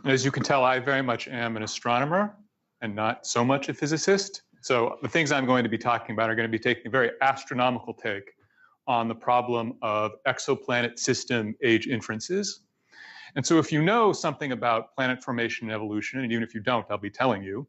As you can tell, I very much am an astronomer and not so much a physicist. So the things I'm going to be talking about are going to be taking a very astronomical take on the problem of exoplanet system age inferences. And so if you know something about planet formation and evolution, and even if you don't, I'll be telling you,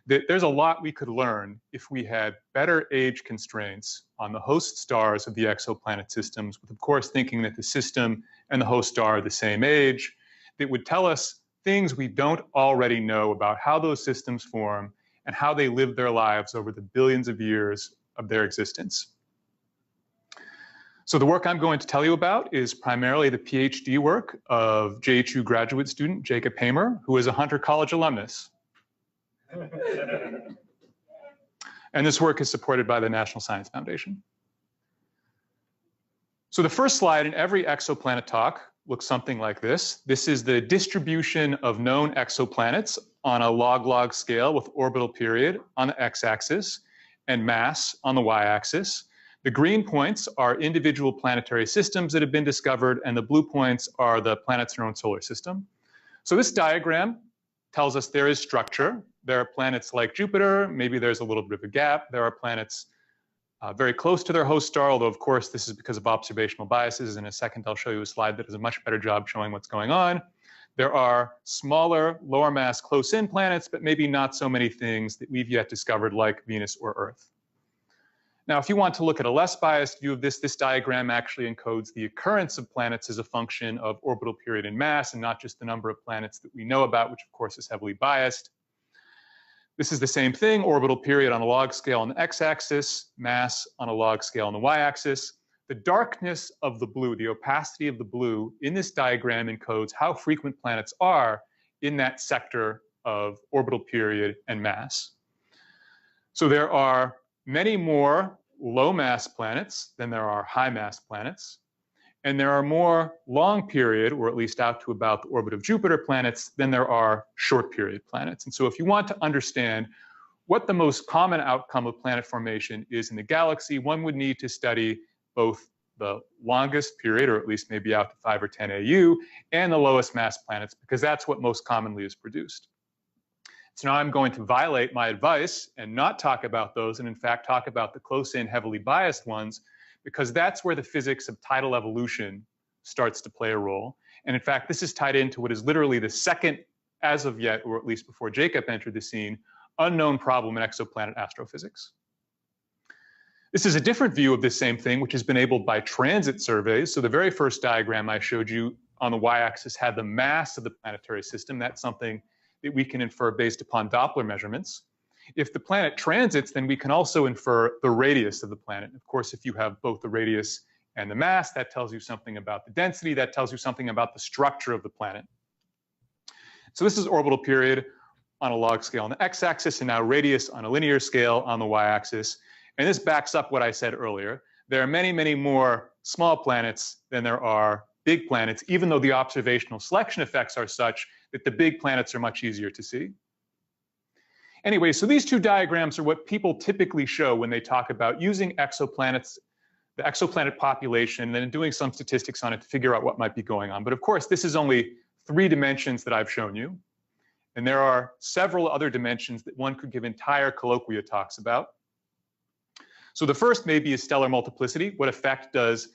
that there's a lot we could learn if we had better age constraints on the host stars of the exoplanet systems, with of course thinking that the system and the host star are the same age, that would tell us things we don't already know about how those systems form and how they live their lives over the billions of years of their existence. So the work I'm going to tell you about is primarily the PhD work of JHU graduate student Jacob Hamer, who is a Hunter College alumnus. And this work is supported by the National Science Foundation. So the first slide in every exoplanet talk looks something like this. This is the distribution of known exoplanets on a log-log scale with orbital period on the x-axis and mass on the y-axis. The green points are individual planetary systems that have been discovered, and the blue points are the planets in our own solar system. So this diagram tells us there is structure. There are planets like Jupiter, maybe there's a little bit of a gap. There are planets very close to their host star, although of course this is because of observational biases. In a second, I'll show you a slide that does a much better job showing what's going on. There are smaller, lower mass close-in planets, but maybe not so many things that we've yet discovered like Venus or Earth. Now, if you want to look at a less biased view of this, this diagram actually encodes the occurrence of planets as a function of orbital period and mass, and not just the number of planets that we know about, which of course is heavily biased. This is the same thing, orbital period on a log scale on the x-axis, mass on a log scale on the y-axis. The darkness of the blue, the opacity of the blue in this diagram encodes how frequent planets are in that sector of orbital period and mass. So there are many more low mass planets than there are high mass planets. And there are more long period, or at least out to about the orbit of Jupiter planets, than there are short period planets. And so if you want to understand what the most common outcome of planet formation is in the galaxy, one would need to study both the longest period, or at least maybe out to 5 or 10 AU, and the lowest mass planets, because that's what most commonly is produced. So now I'm going to violate my advice and not talk about those, and in fact talk about the close-in, heavily biased ones, because that's where the physics of tidal evolution starts to play a role. And in fact, this is tied into what is literally the second, as of yet, or at least before Jacob entered the scene, unknown problem in exoplanet astrophysics. This is a different view of this same thing, which has been enabled by transit surveys. So the very first diagram I showed you on the y-axis had the mass of the planetary system. That's something that we can infer based upon Doppler measurements. If the planet transits, then we can also infer the radius of the planet. Of course, if you have both the radius and the mass, that tells you something about the density, that tells you something about the structure of the planet. So this is orbital period on a log scale on the x-axis, and now radius on a linear scale on the y-axis. And this backs up what I said earlier. There are many, many more small planets than there are big planets, even though the observational selection effects are such that the big planets are much easier to see. Anyway, so these two diagrams are what people typically show when they talk about using exoplanets, the exoplanet population, and then doing some statistics on it to figure out what might be going on. But of course, this is only 3 dimensions that I've shown you. And there are several other dimensions that one could give entire colloquia talks about. So the first maybe is stellar multiplicity. What effect does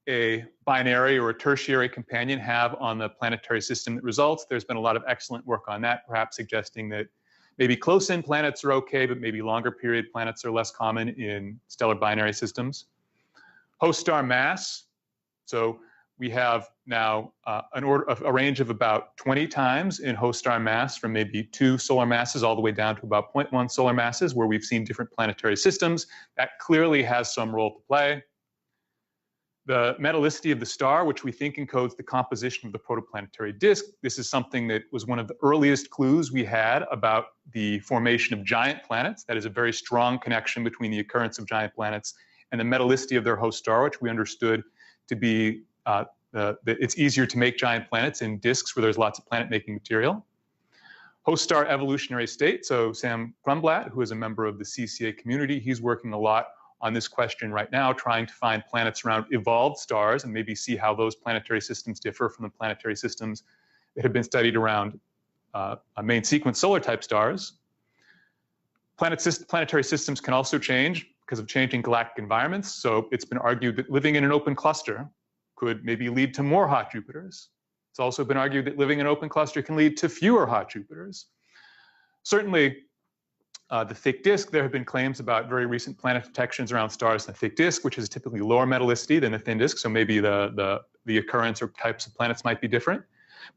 a binary or a tertiary companion have on the planetary system that results? There's been a lot of excellent work on that, perhaps suggesting that maybe close-in planets are okay, but maybe longer period planets are less common in stellar binary systems. Host star mass. So we have now a range of about 20 times in host star mass, from maybe 2 solar masses all the way down to about 0.1 solar masses, where we've seen different planetary systems. That clearly has some role to play. The metallicity of the star, which we think encodes the composition of the protoplanetary disk. This is something that was one of the earliest clues we had about the formation of giant planets. That is a very strong connection between the occurrence of giant planets and the metallicity of their host star, which we understood to be it's easier to make giant planets in disks where there's lots of planet-making material. Host star evolutionary state. So Sam Grunblatt, who is a member of the CCA community, he's working a lot on this question right now, trying to find planets around evolved stars and maybe see how those planetary systems differ from the planetary systems that have been studied around main sequence solar type stars. Planetary systems can also change because of changing galactic environments. So it's been argued that living in an open cluster could maybe lead to more hot Jupiters. It's also been argued that living in an open cluster can lead to fewer hot Jupiters. Certainly, the thick disk, there have been claims about very recent planet detections around stars in the thick disk, which is typically lower metallicity than the thin disk. So maybe the occurrence or types of planets might be different.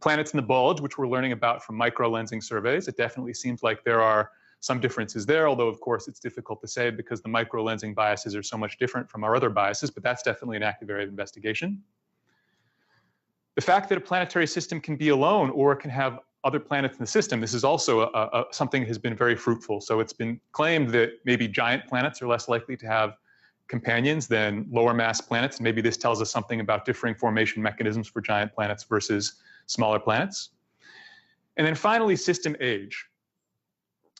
Planets in the bulge, which we're learning about from micro-lensing surveys, it definitely seems like there are some differences there, although of course it's difficult to say because the micro-lensing biases are so much different from our other biases, but that's definitely an active area of investigation. The fact that a planetary system can be alone or can have other planets in the system, this is also something that has been very fruitful. So it's been claimed that maybe giant planets are less likely to have companions than lower mass planets. Maybe this tells us something about differing formation mechanisms for giant planets versus smaller planets. And then finally, system age.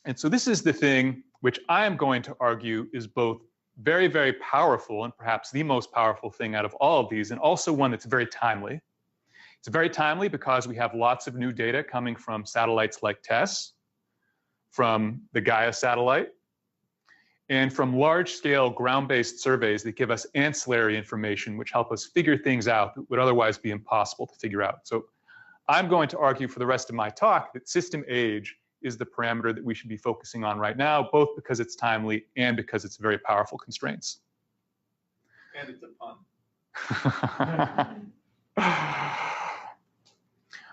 And so this is the thing which I am going to argue is both very, very powerful and perhaps the most powerful thing out of all of these, and also one that's very timely. It's very timely because we have lots of new data coming from satellites like TESS, from the Gaia satellite, and from large-scale ground-based surveys that give us ancillary information which help us figure things out that would otherwise be impossible to figure out. So I'm going to argue for the rest of my talk that system age is the parameter that we should be focusing on right now, both because it's timely and because it's very powerful constraints. And it's a pun.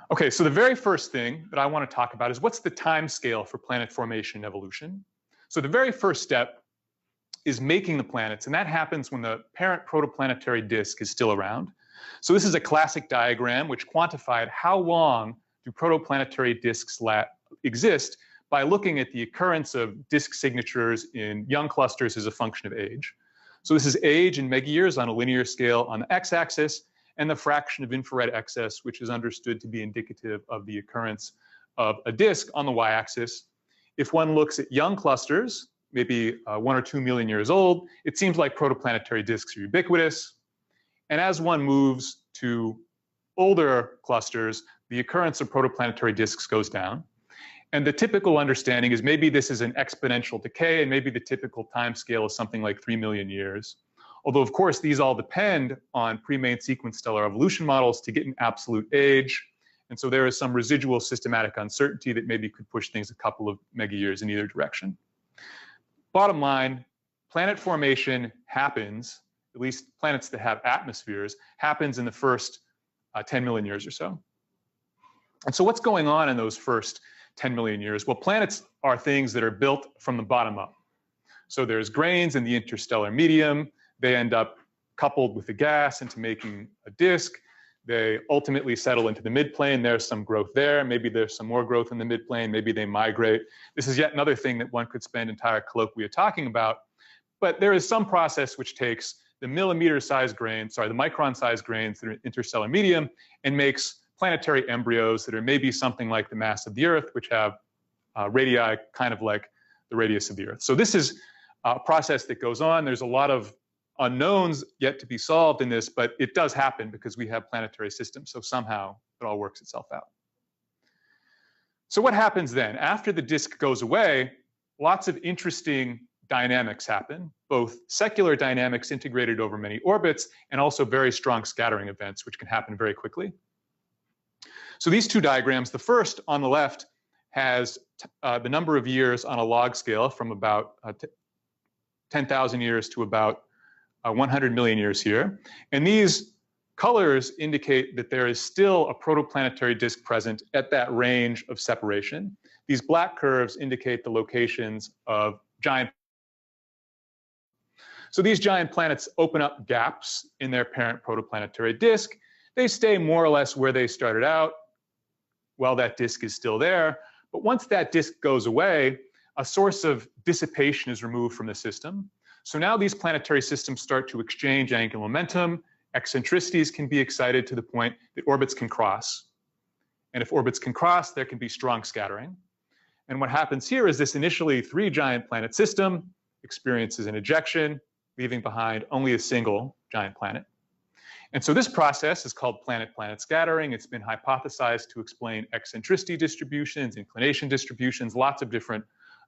Okay, so the very first thing that I want to talk about is what's the time scale for planet formation and evolution? So the very first step is making the planets, and that happens when the parent protoplanetary disk is still around. So this is a classic diagram which quantified how long do protoplanetary disks exist by looking at the occurrence of disk signatures in young clusters as a function of age. So this is age in megayears on a linear scale on the x-axis, and the fraction of infrared excess, which is understood to be indicative of the occurrence of a disk on the y-axis. If one looks at young clusters, maybe 1 or 2 million years old, it seems like protoplanetary disks are ubiquitous. And as one moves to older clusters, the occurrence of protoplanetary disks goes down. And the typical understanding is maybe this is an exponential decay, and maybe the typical time scale is something like 3 million years. Although, of course, these all depend on pre-main sequence stellar evolution models to get an absolute age. And so there is some residual systematic uncertainty that maybe could push things a couple of megayears in either direction. Bottom line, planet formation happens, at least planets that have atmospheres, happens in the first 10 million years or so. And so what's going on in those first 10 million years? Well, planets are things that are built from the bottom up. So there's grains in the interstellar medium. They end up coupled with the gas into making a disk. They ultimately settle into the midplane. There's some growth there. Maybe there's some more growth in the midplane. Maybe they migrate. This is yet another thing that one could spend entire colloquia talking about. But there is some process which takes the millimeter-sized grains, the micron-sized grains that are in interstellar medium, and makes planetary embryos that are maybe something like the mass of the Earth, which have radii kind of like the radius of the Earth. So this is a process that goes on. There's a lot of unknowns yet to be solved in this, but it does happen because we have planetary systems. So somehow it all works itself out. So what happens then? After the disk goes away, lots of interesting dynamics happen, both secular dynamics integrated over many orbits and also very strong scattering events, which can happen very quickly. So these two diagrams, the first on the left has the number of years on a log scale from about 10,000 years to about 100 million years here. And these colors indicate that there is still a protoplanetary disk present at that range of separation. These black curves indicate the locations of giant. So these giant planets open up gaps in their parent protoplanetary disk. They stay more or less where they started out while that disk is still there. But once that disk goes away, a source of dissipation is removed from the system. So now these planetary systems start to exchange angular momentum. Eccentricities can be excited to the point that orbits can cross. And if orbits can cross, there can be strong scattering. And what happens here is this initially 3 giant planet system experiences an ejection, leaving behind only a single giant planet. And so this process is called planet-planet scattering. It's been hypothesized to explain eccentricity distributions, inclination distributions, lots of different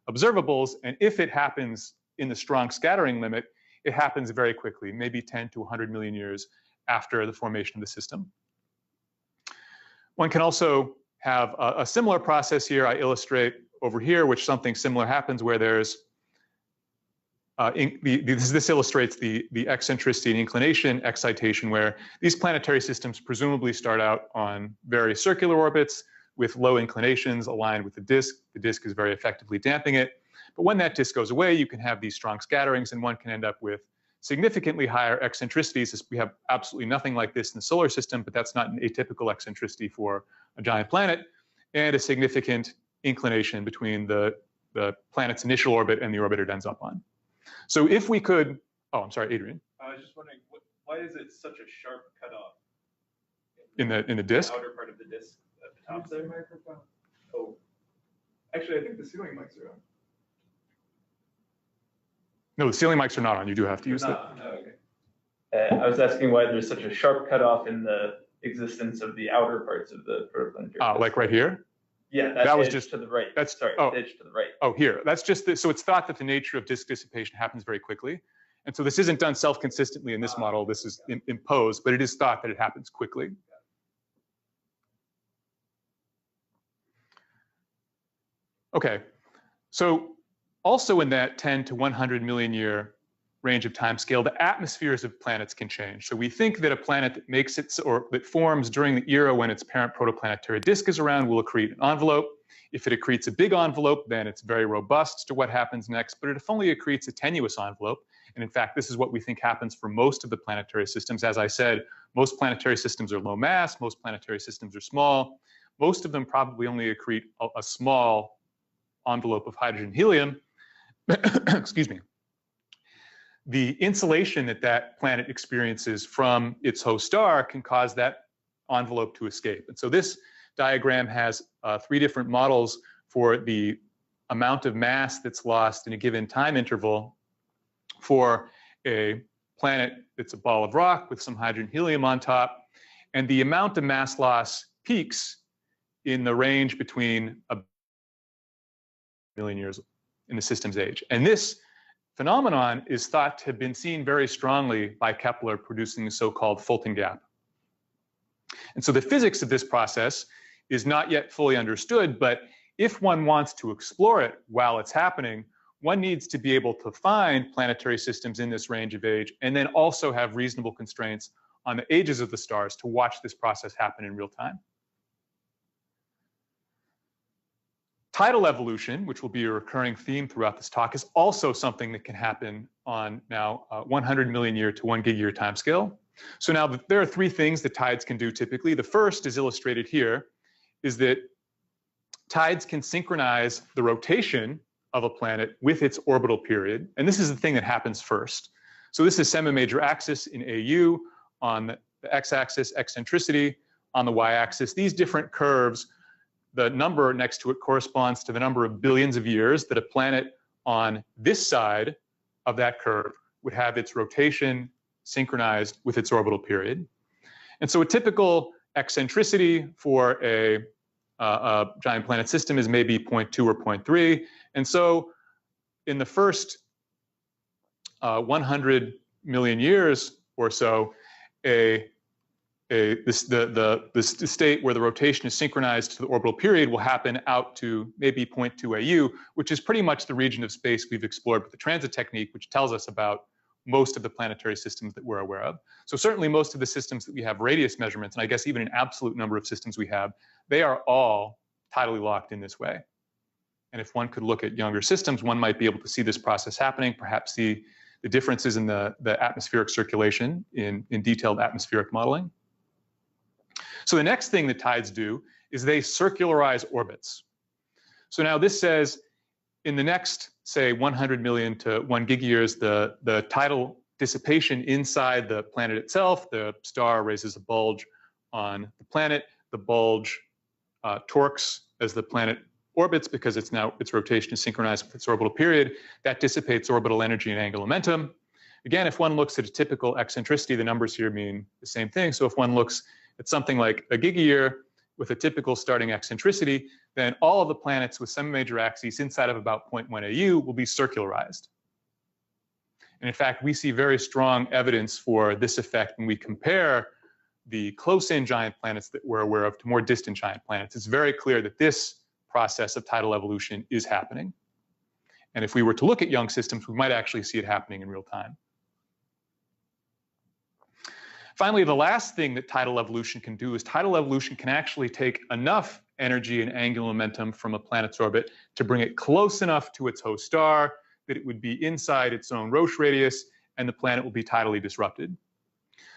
observables. And if it happens in the strong scattering limit, it happens very quickly, maybe 10 to 100 million years after the formation of the system. One can also have a similar process here. I illustrate over here, which something similar happens where there's this illustrates the eccentricity and inclination excitation, where these planetary systems presumably start out on very circular orbits with low inclinations aligned with the disk. The disk is very effectively damping it. But when that disk goes away, you can have these strong scatterings, and one can end up with significantly higher eccentricities. We have absolutely nothing like this in the solar system, but that's not an atypical eccentricity for a giant planet, and a significant inclination between the planet's initial orbit and the orbit it ends up on. So if we could, oh, I'm sorry, Adrian. I was just wondering, why is it such a sharp cutoff in the disk? The outer part of the disk at the top there. Microphone. Oh, actually, I think the ceiling mics are on. No, the ceiling mics are not on. You do have to use them. Oh, okay. I was asking why there's such a sharp cutoff in the existence of the outer parts of the protoplanetary. Like right here? Yeah, that was just to the right. That's sorry, oh, edge to the right. Oh, here. That's just so it's thought that the nature of disk dissipation happens very quickly, and so this isn't done self-consistently in this model. This is imposed, but it is thought that it happens quickly. Okay, so also in that 10 to 100 million year range of time scale, the atmospheres of planets can change. So we think that a planet that makes its or that forms during the era when its parent protoplanetary disk is around will accrete an envelope. If it accretes a big envelope, then it's very robust to what happens next. But if only accretes a tenuous envelope, and in fact, this is what we think happens for most of the planetary systems. As I said, most planetary systems are low mass, most planetary systems are small. Most of them probably only accrete a small envelope of hydrogen helium. Excuse me. The insulation that that planet experiences from its host star can cause that envelope to escape. And so this diagram has 3 different models for the amount of mass that's lost in a given time interval for a planet that's a ball of rock with some hydrogen helium on top. And the amount of mass loss peaks in the range between a million years in the system's age. And this phenomenon is thought to have been seen very strongly by Kepler, producing the so-called Fulton gap. And so the physics of this process is not yet fully understood, but if one wants to explore it while it's happening, one needs to be able to find planetary systems in this range of age, and then also have reasonable constraints on the ages of the stars to watch this process happen in real time. Tidal evolution, which will be a recurring theme throughout this talk, is also something that can happen on now 100 million year to 1 gig year timescale. So now there are 3 things that tides can do typically. The first is illustrated here, is that tides can synchronize the rotation of a planet with its orbital period. And this is the thing that happens first. So this is semi-major axis in AU, on the x-axis eccentricity, on the y-axis. These different curves, the number next to it corresponds to the number of billions of years that a planet on this side of that curve would have its rotation synchronized with its orbital period. And so a typical eccentricity for a giant planet system is maybe 0.2 or 0.3. And so in the first 100 million years or so, this state where the rotation is synchronized to the orbital period will happen out to maybe 0.2 AU, which is pretty much the region of space we've explored with the transit technique, which tells us about most of the planetary systems that we're aware of. So certainly most of the systems that we have radius measurements, and I guess even an absolute number of systems we have, they are all tidally locked in this way. And if one could look at younger systems, one might be able to see this process happening, perhaps see the differences in the atmospheric circulation in detailed atmospheric modeling. So the next thing that tides do is they circularize orbits. So now this says in the next, say, 100 million to 1 gig years, the tidal dissipation inside the planet itself, the star raises a bulge on the planet, the bulge torques as the planet orbits because its rotation is synchronized with its orbital period. That dissipates orbital energy and angular momentum. Again, if one looks at a typical eccentricity, the numbers here mean the same thing. So if one looks at something like a gigayear with a typical starting eccentricity, then all of the planets with semi-major axes inside of about 0.1 AU will be circularized. And in fact, we see very strong evidence for this effect when we compare the close-in giant planets that we're aware of to more distant giant planets. It's very clear that this process of tidal evolution is happening. And if we were to look at young systems, we might actually see it happening in real time. Finally, the last thing that tidal evolution can do is tidal evolution can actually take enough energy and angular momentum from a planet's orbit to bring it close enough to its host star that it would be inside its own Roche radius and the planet will be tidally disrupted.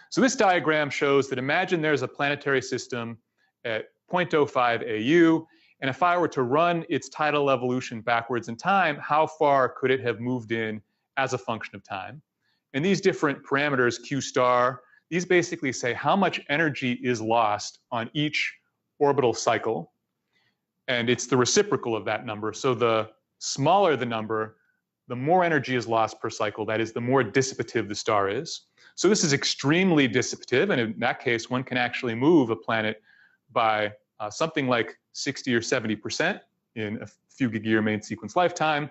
So this diagram shows that imagine there's a planetary system at 0.05 AU, and if I were to run its tidal evolution backwards in time, how far could it have moved in as a function of time? And these different parameters, Q star, these basically say how much energy is lost on each orbital cycle, and it's the reciprocal of that number. So the smaller the number, the more energy is lost per cycle. That is, the more dissipative the star is. So this is extremely dissipative, and in that case, one can actually move a planet by something like 60 or 70% in a few gig-year main sequence lifetime.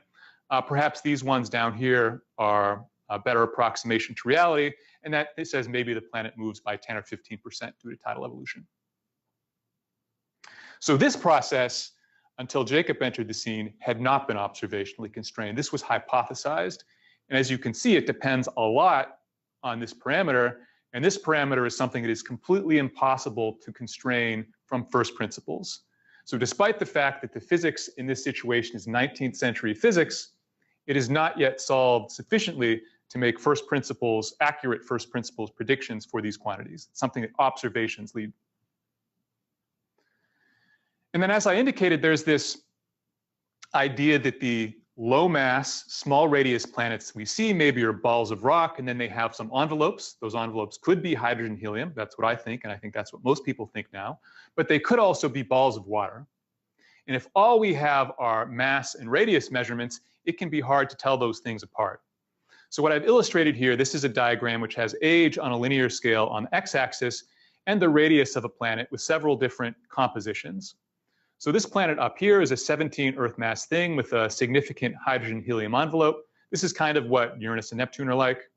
Perhaps these ones down here are a better approximation to reality, and that it says maybe the planet moves by 10 or 15% due to tidal evolution. So this process, until Jacob entered the scene, had not been observationally constrained. This was hypothesized, and as you can see, it depends a lot on this parameter, and this parameter is something that is completely impossible to constrain from first principles. So despite the fact that the physics in this situation is 19th century physics, it is not yet solved sufficiently to make accurate first principles predictions for these quantities. It's something that observations lead. And then as I indicated, there's this idea that the low mass, small radius planets we see maybe are balls of rock, and then they have some envelopes. Those envelopes could be hydrogen, helium. That's what I think, and I think that's what most people think now. But they could also be balls of water. And if all we have are mass and radius measurements, it can be hard to tell those things apart. So what I've illustrated here, this is a diagram which has age on a linear scale on the x-axis and the radius of a planet with several different compositions. So this planet up here is a 17 Earth mass thing with a significant hydrogen helium envelope. This is kind of what Uranus and Neptune are like.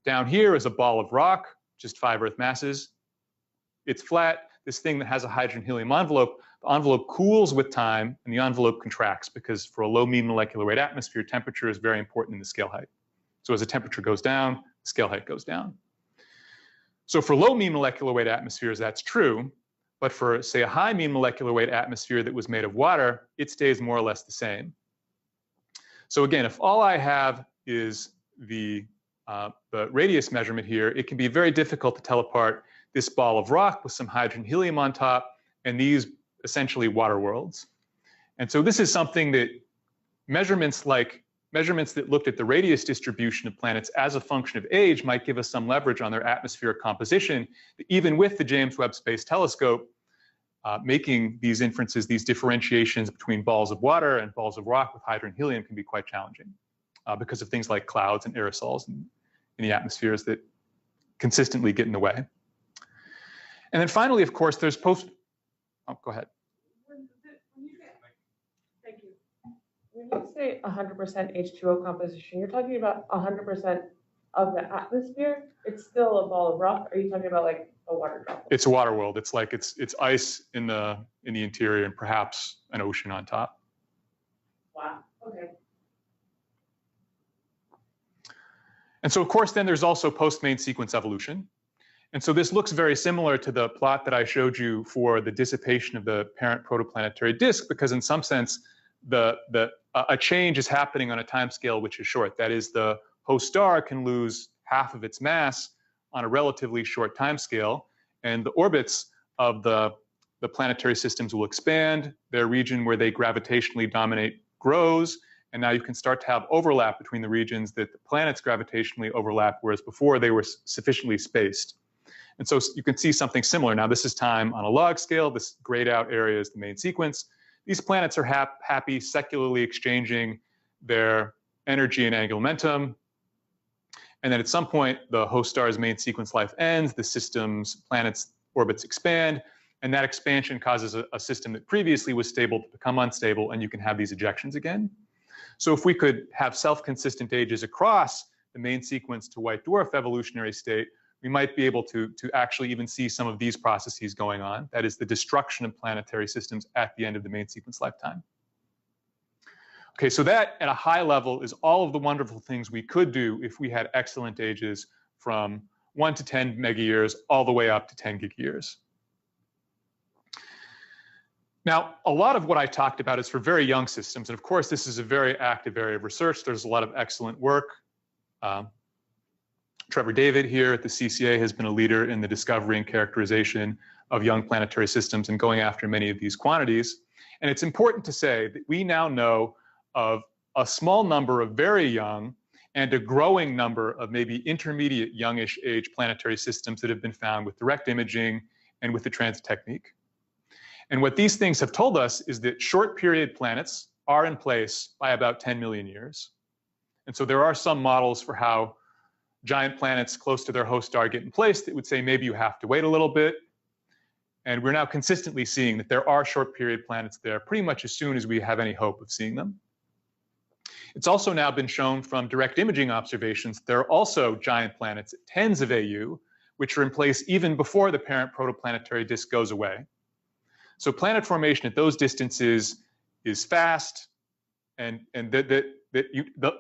Down here is a ball of rock, just 5 Earth masses. It's flat. This thing that has a hydrogen helium envelope, the envelope cools with time and the envelope contracts because for a low mean molecular weight atmosphere, temperature is very important in the scale height. So as the temperature goes down, the scale height goes down. So for low mean molecular weight atmospheres, that's true. But for, say, a high mean molecular weight atmosphere that was made of water, it stays more or less the same. So again, if all I have is the radius measurement here, it can be very difficult to tell apart this ball of rock with some hydrogen helium on top and these essentially water worlds. And so this is something that measurements that looked at the radius distribution of planets as a function of age might give us some leverage on their atmospheric composition, even with the James Webb Space Telescope making these inferences, these differentiations between balls of water and balls of rock with hydrogen helium can be quite challenging because of things like clouds and aerosols in the atmospheres that consistently get in the way. And then finally, of course, there's go ahead. Thank you. When you say 100% H2O composition, you're talking about 100% of the atmosphere? It's still a ball of rock? Are you talking about like a water droplet? It's a water world. It's like it's ice in the interior and perhaps an ocean on top. Wow. Okay. And so, of course, then there's also post-main sequence evolution. And so this looks very similar to the plot that I showed you for the dissipation of the parent protoplanetary disk, because in some sense, a change is happening on a timescale which is short. That is, the host star can lose half of its mass on a relatively short timescale, and the orbits of the planetary systems will expand. Their region where they gravitationally dominate grows, and now you can start to have overlap between the regions that the planets gravitationally overlap, whereas before they were sufficiently spaced. And so you can see something similar. Now this is time on a log scale. This grayed out area is the main sequence. These planets are happy secularly exchanging their energy and angular momentum. And then at some point, the host star's main sequence life ends, the system's planet's orbits expand, and that expansion causes a system that previously was stable to become unstable, and you can have these ejections again. So if we could have self-consistent ages across the main sequence to white dwarf evolutionary state, we might be able to actually even see some of these processes going on. That is the destruction of planetary systems at the end of the main sequence lifetime. Okay, so that at a high level is all of the wonderful things we could do if we had excellent ages from 1 to 10 megayears all the way up to 10 gigayears. Now, a lot of what I talked about is for very young systems, and of course, this is a very active area of research. There's a lot of excellent work. Trevor David here at the CCA has been a leader in the discovery and characterization of young planetary systems and going after many of these quantities. And it's important to say that we now know of a small number of very young and a growing number of maybe intermediate youngish age planetary systems that have been found with direct imaging and with the transit technique. And what these things have told us is that short period planets are in place by about 10 million years. And so there are some models for how giant planets close to their host star get in place that would say maybe you have to wait a little bit. And we're now consistently seeing that there are short period planets there pretty much as soon as we have any hope of seeing them. It's also now been shown from direct imaging observations there are also giant planets at tens of AU, which are in place even before the parent protoplanetary disk goes away. So planet formation at those distances is fast, and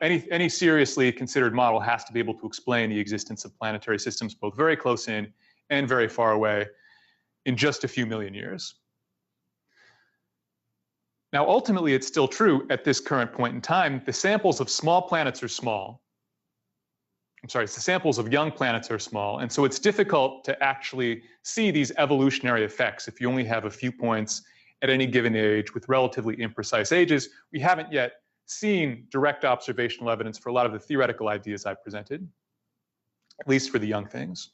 any seriously considered model has to be able to explain the existence of planetary systems both very close in and very far away in just a few million years. Now, ultimately, it's still true at this current point in time, the samples of small planets are small. The samples of young planets are small, and so it's difficult to actually see these evolutionary effects if you only have a few points at any given age with relatively imprecise ages. We haven't yet seen direct observational evidence for a lot of the theoretical ideas I presented, at least for the young things.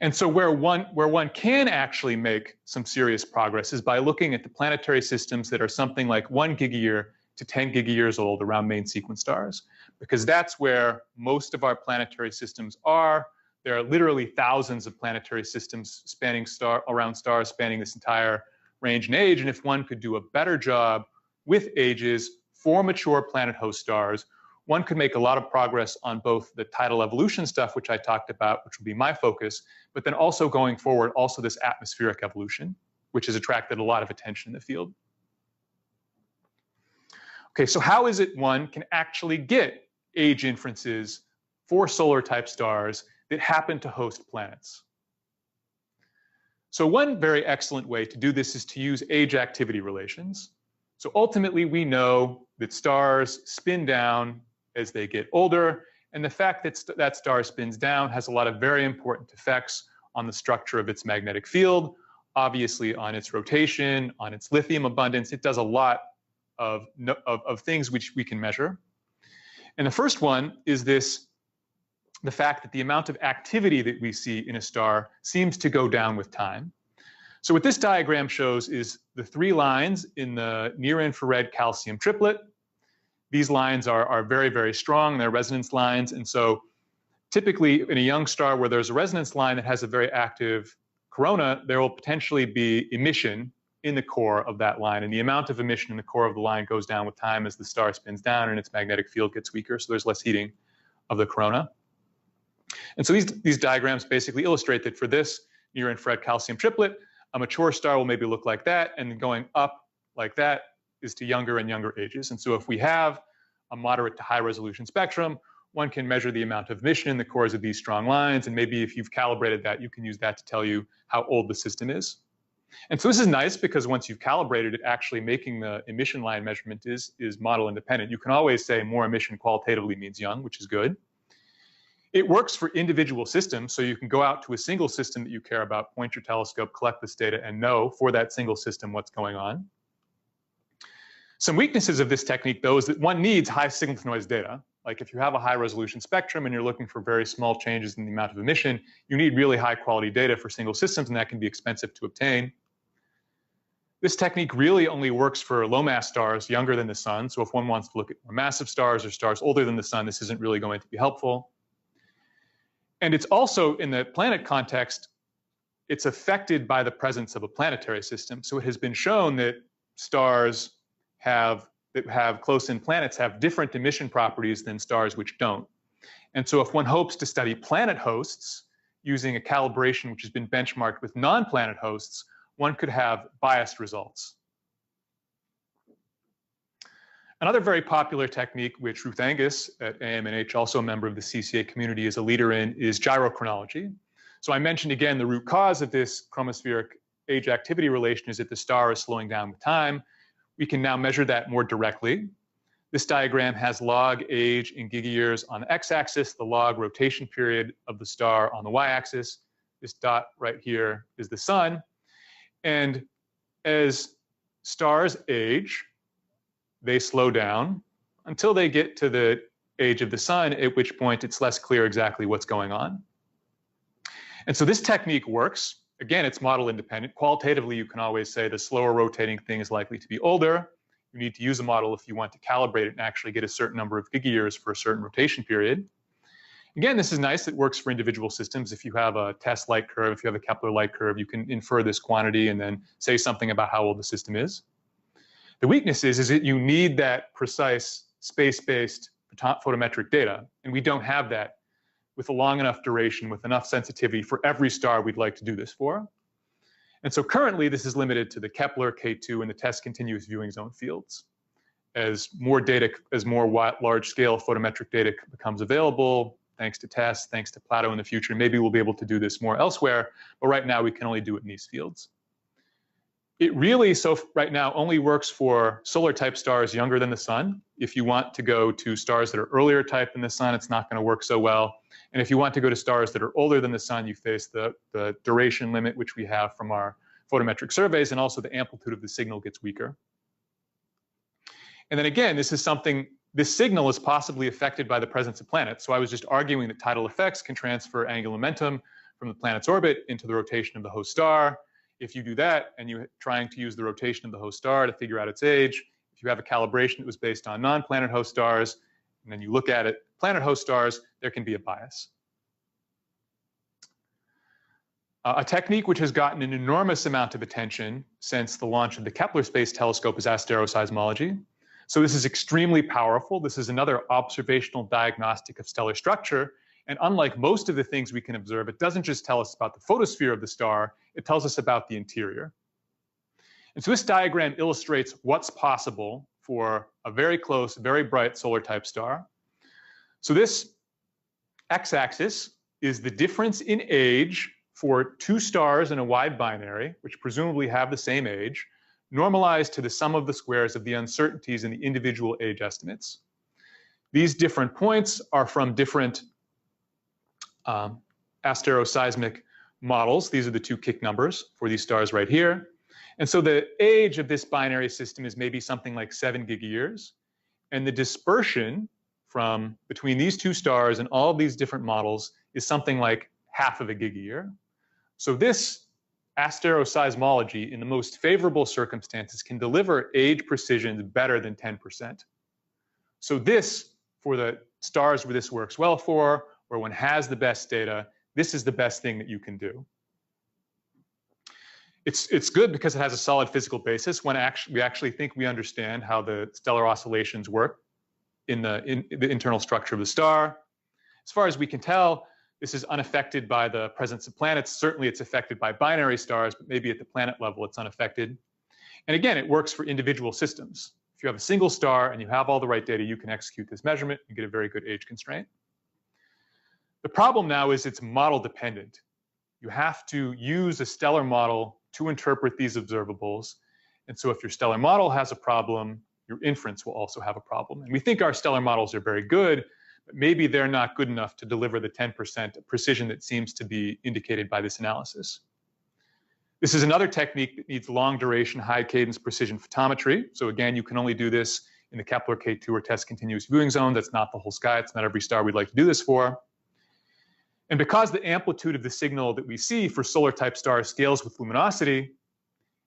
And so where one can actually make some serious progress is by looking at the planetary systems that are something like 1 gigayear to 10 gigayears old around main sequence stars, because that's where most of our planetary systems are. There are literally thousands of planetary systems spanning around stars spanning this entire range and age. And if one could do a better job with ages for mature planet host stars, one could make a lot of progress on both the tidal evolution stuff, which I talked about, which will be my focus, but then also going forward, also this atmospheric evolution, which has attracted a lot of attention in the field. Okay, so how is it one can actually get age inferences for solar type stars that happen to host planets? So one very excellent way to do this is to use age activity relations. So ultimately, we know that stars spin down as they get older, and the fact that that star spins down has a lot of very important effects on the structure of its magnetic field, obviously on its rotation, on its lithium abundance. It does a lot of things which we can measure. And the first one is the fact that the amount of activity that we see in a star seems to go down with time. So what this diagram shows is the 3 lines in the near-infrared calcium triplet. These lines are very, very strong. They're resonance lines. And so typically in a young star where there's a resonance line that has a very active corona, there will potentially be emission in the core of that line. And the amount of emission in the core of the line goes down with time as the star spins down and its magnetic field gets weaker. So there's less heating of the corona. And so these diagrams basically illustrate that for this near-infrared calcium triplet, a mature star will maybe look like that, and going up like that is to younger and younger ages. And so if we have a moderate to high resolution spectrum, one can measure the amount of emission in the cores of these strong lines, and maybe if you've calibrated that, you can use that to tell you how old the system is. And so this is nice because once you've calibrated it, actually making the emission line measurement is model independent. You can always say more emission qualitatively means young, which is good. It works for individual systems, so you can go out to a single system that you care about, point your telescope, collect this data, and know for that single system what's going on. Some weaknesses of this technique, though, is that one needs high signal-to-noise data. Like if you have a high-resolution spectrum and you're looking for very small changes in the amount of emission, you need really high-quality data for single systems, and that can be expensive to obtain. This technique really only works for low-mass stars younger than the sun, so if one wants to look at more massive stars or stars older than the sun, this isn't really going to be helpful. And it's also, in the planet context, it's affected by the presence of a planetary system. So it has been shown that stars that have close-in planets have different emission properties than stars which don't. And so if one hopes to study planet hosts using a calibration which has been benchmarked with non-planet hosts, one could have biased results. Another very popular technique, which Ruth Angus at AMNH, also a member of the CCA community, is a leader in, is gyrochronology. So I mentioned again, the root cause of this chromospheric age-activity relation is that the star is slowing down with time. We can now measure that more directly. This diagram has log age in gigayears on the x-axis, the log rotation period of the star on the y-axis. This dot right here is the sun. And as stars age, they slow down until they get to the age of the sun, at which point it's less clear exactly what's going on. And so this technique works. Again, it's model independent. Qualitatively, you can always say the slower rotating thing is likely to be older. You need to use a model if you want to calibrate it and actually get a certain number of gigayears for a certain rotation period. Again, this is nice. It works for individual systems. If you have a test light curve, if you have a Kepler light curve, you can infer this quantity and then say something about how old the system is. The weakness is that you need that precise space-based photometric data, and we don't have that with a long enough duration, with enough sensitivity for every star we'd like to do this for. And so currently, this is limited to the Kepler, K2, and the test continuous viewing zone fields. As more data, as more large-scale photometric data becomes available, thanks to TESS, thanks to Plato in the future, maybe we'll be able to do this more elsewhere, but right now we can only do it in these fields. It really, so right now, only works for solar type stars younger than the sun. If you want to go to stars that are earlier type than the sun, it's not going to work so well. And if you want to go to stars that are older than the sun, you face the duration limit, which we have from our photometric surveys, and also the amplitude of the signal gets weaker. And then again, this signal is possibly affected by the presence of planets. So I was just arguing that tidal effects can transfer angular momentum from the planet's orbit into the rotation of the host star. If you do that and you're trying to use the rotation of the host star to figure out its age, if you have a calibration that was based on non-planet host stars, and then you look at it, planet host stars, there can be a bias. A technique which has gotten an enormous amount of attention since the launch of the Kepler Space Telescope is asteroseismology. So this is extremely powerful. This is another observational diagnostic of stellar structure. And unlike most of the things we can observe, it doesn't just tell us about the photosphere of the star, it tells us about the interior. And so this diagram illustrates what's possible for a very close, very bright solar type star. So this x-axis is the difference in age for two stars in a wide binary, which presumably have the same age, normalized to the sum of the squares of the uncertainties in the individual age estimates. These different points are from different asteroseismic models. These are the two kick numbers for these stars right here. And so the age of this binary system is maybe something like 7 gigayears. And the dispersion from between these two stars and all of these different models is something like half of a gigayear. So this asteroseismology, in the most favorable circumstances, can deliver age precisions better than 10%. So this, for the stars where this works well for, where one has the best data, this is the best thing that you can do. It's good because it has a solid physical basis. We actually think we understand how the stellar oscillations work in the internal structure of the star. As far as we can tell, this is unaffected by the presence of planets. Certainly it's affected by binary stars, but maybe at the planet level it's unaffected. And again, it works for individual systems. If you have a single star and you have all the right data, you can execute this measurement and get a very good age constraint. The problem now is it's model dependent. You have to use a stellar model to interpret these observables. And so if your stellar model has a problem, your inference will also have a problem. And we think our stellar models are very good, but maybe they're not good enough to deliver the 10% precision that seems to be indicated by this analysis. This is another technique that needs long duration, high cadence precision photometry. So again, you can only do this in the Kepler K2 or TESS continuous viewing zone. That's not the whole sky. It's not every star we'd like to do this for. And because the amplitude of the signal that we see for solar type stars scales with luminosity,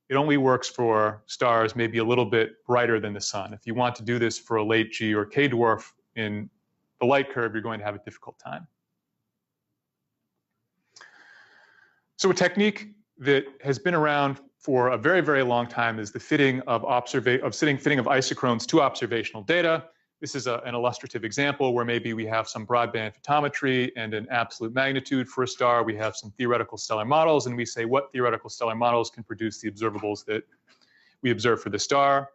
it only works for stars maybe a little bit brighter than the sun. If you want to do this for a late G or K dwarf in the light curve, you're going to have a difficult time. So a technique that has been around for a very, very long time is the fitting of isochrones to observational data. This is an illustrative example where maybe we have some broadband photometry and an absolute magnitude for a star. We have some theoretical stellar models, and we say what theoretical stellar models can produce the observables that we observe for the star.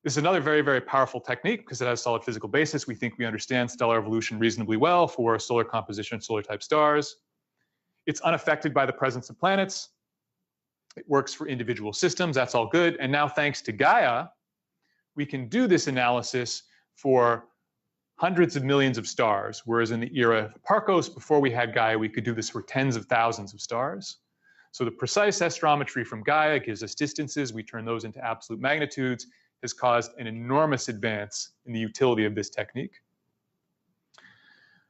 This is another very, very powerful technique because it has solid physical basis. We think we understand stellar evolution reasonably well for solar composition, solar type stars. It's unaffected by the presence of planets. It works for individual systems. That's all good. And now, thanks to Gaia, we can do this analysis for hundreds of millions of stars, whereas in the era of Hipparcos, before we had Gaia, we could do this for tens of thousands of stars. So the precise astrometry from Gaia gives us distances. We turn those into absolute magnitudes, has caused an enormous advance in the utility of this technique.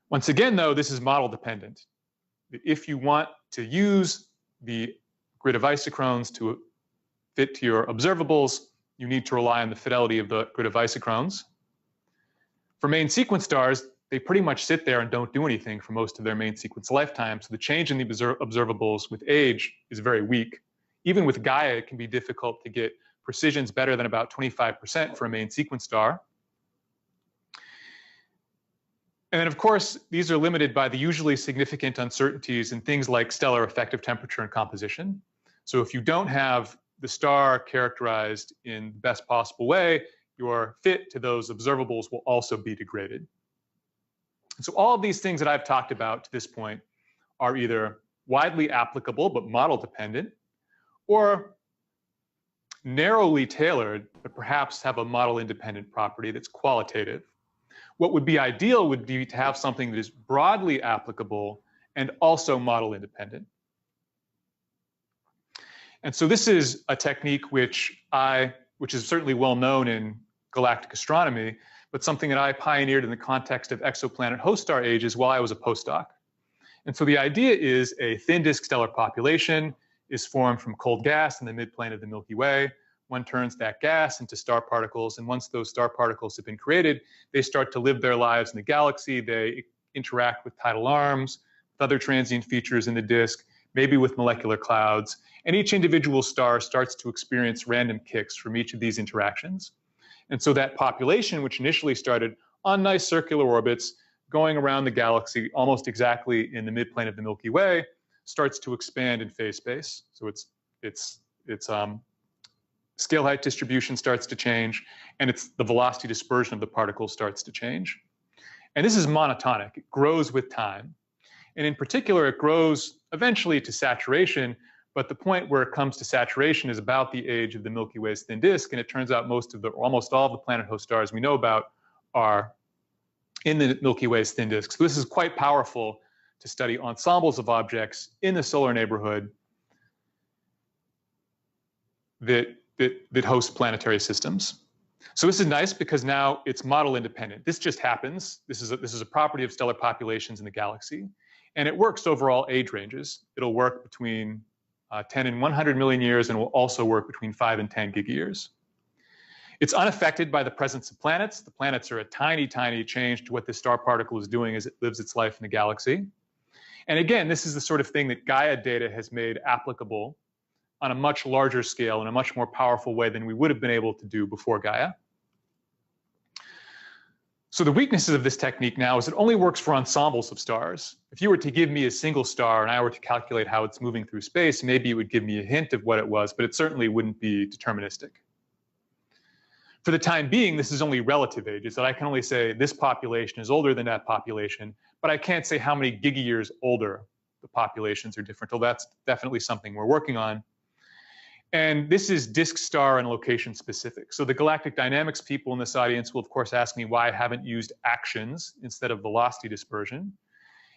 Once again, though, this is model dependent. If you want to use the grid of isochrones to fit to your observables, you need to rely on the fidelity of the grid of isochrones. For main sequence stars, they pretty much sit there and don't do anything for most of their main sequence lifetime. So the change in the observables with age is very weak. Even with Gaia, it can be difficult to get precisions better than about 25% for a main sequence star. And then, of course, these are limited by the usually significant uncertainties in things like stellar effective temperature and composition. So if you don't have the star characterized in the best possible way, your fit to those observables will also be degraded. And so all of these things that I've talked about to this point are either widely applicable but model dependent, or narrowly tailored but perhaps have a model independent property that's qualitative. What would be ideal would be to have something that is broadly applicable and also model independent. And so this is a technique which is certainly well known in galactic astronomy, but something that I pioneered in the context of exoplanet host star ages while I was a postdoc. And so the idea is a thin disk stellar population is formed from cold gas in the midplane of the Milky Way. One turns that gas into star particles, and once those star particles have been created, they start to live their lives in the galaxy. They interact with tidal arms, with other transient features in the disk, maybe with molecular clouds, and each individual star starts to experience random kicks from each of these interactions. And so that population, which initially started on nice circular orbits, going around the galaxy almost exactly in the midplane of the Milky Way, starts to expand in phase space. So its scale height distribution starts to change, and the velocity dispersion of the particles starts to change. And this is monotonic. It grows with time. And in particular, it grows eventually to saturation, but the point where it comes to saturation is about the age of the Milky Way's thin disk, and it turns out almost all of the planet host stars we know about are in the Milky Way's thin disk. So this is quite powerful to study ensembles of objects in the solar neighborhood that host planetary systems. So this is nice because now it's model independent. This just happens. This is a property of stellar populations in the galaxy, and it works over all age ranges. It'll work between 10 and 100 million years, and will also work between 5 and 10 gigayears. It's unaffected by the presence of planets. The planets are a tiny, tiny change to what this star particle is doing as it lives its life in the galaxy. And again, this is the sort of thing that Gaia data has made applicable on a much larger scale in a much more powerful way than we would have been able to do before Gaia. So the weaknesses of this technique now is it only works for ensembles of stars. If you were to give me a single star and I were to calculate how it's moving through space, maybe it would give me a hint of what it was, but it certainly wouldn't be deterministic. For the time being, this is only relative ages, that I can only say this population is older than that population, but I can't say how many gigayears older the populations are different. So that's definitely something we're working on. And this is disk star and location specific. So the galactic dynamics people in this audience will, of course, ask me why I haven't used actions instead of velocity dispersion.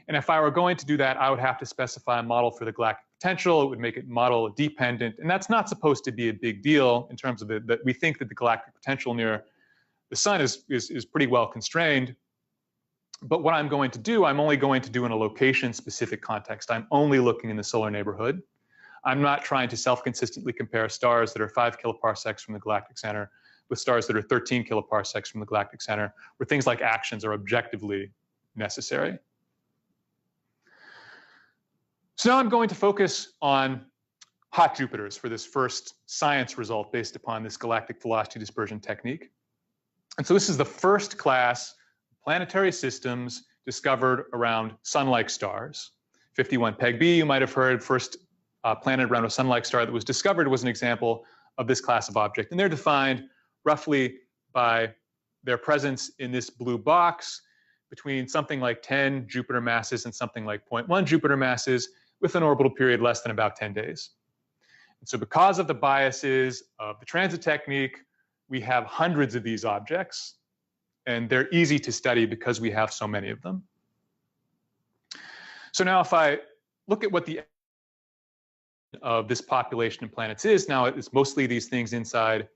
And if I were going to do that, I would have to specify a model for the galactic potential. It would make it model dependent. And that's not supposed to be a big deal in terms of that we think that the galactic potential near the sun is pretty well constrained. But what I'm going to do, I'm only going to do in a location specific context. I'm only looking in the solar neighborhood. I'm not trying to self-consistently compare stars that are 5 kiloparsecs from the galactic center with stars that are 13 kiloparsecs from the galactic center, where things like actions are objectively necessary. So now I'm going to focus on hot Jupiters for this first science result based upon this galactic velocity dispersion technique. And so this is the first class planetary systems discovered around sun-like stars. 51 Peg B, you might have heard, first planet around a sun-like star that was discovered was an example of this class of object. And they're defined roughly by their presence in this blue box between something like 10 Jupiter masses and something like 0.1 Jupiter masses with an orbital period less than about 10 days. And so because of the biases of the transit technique, we have hundreds of these objects, and they're easy to study because we have so many of them. So now if I look at what the of this population of planets is, now it's mostly these things inside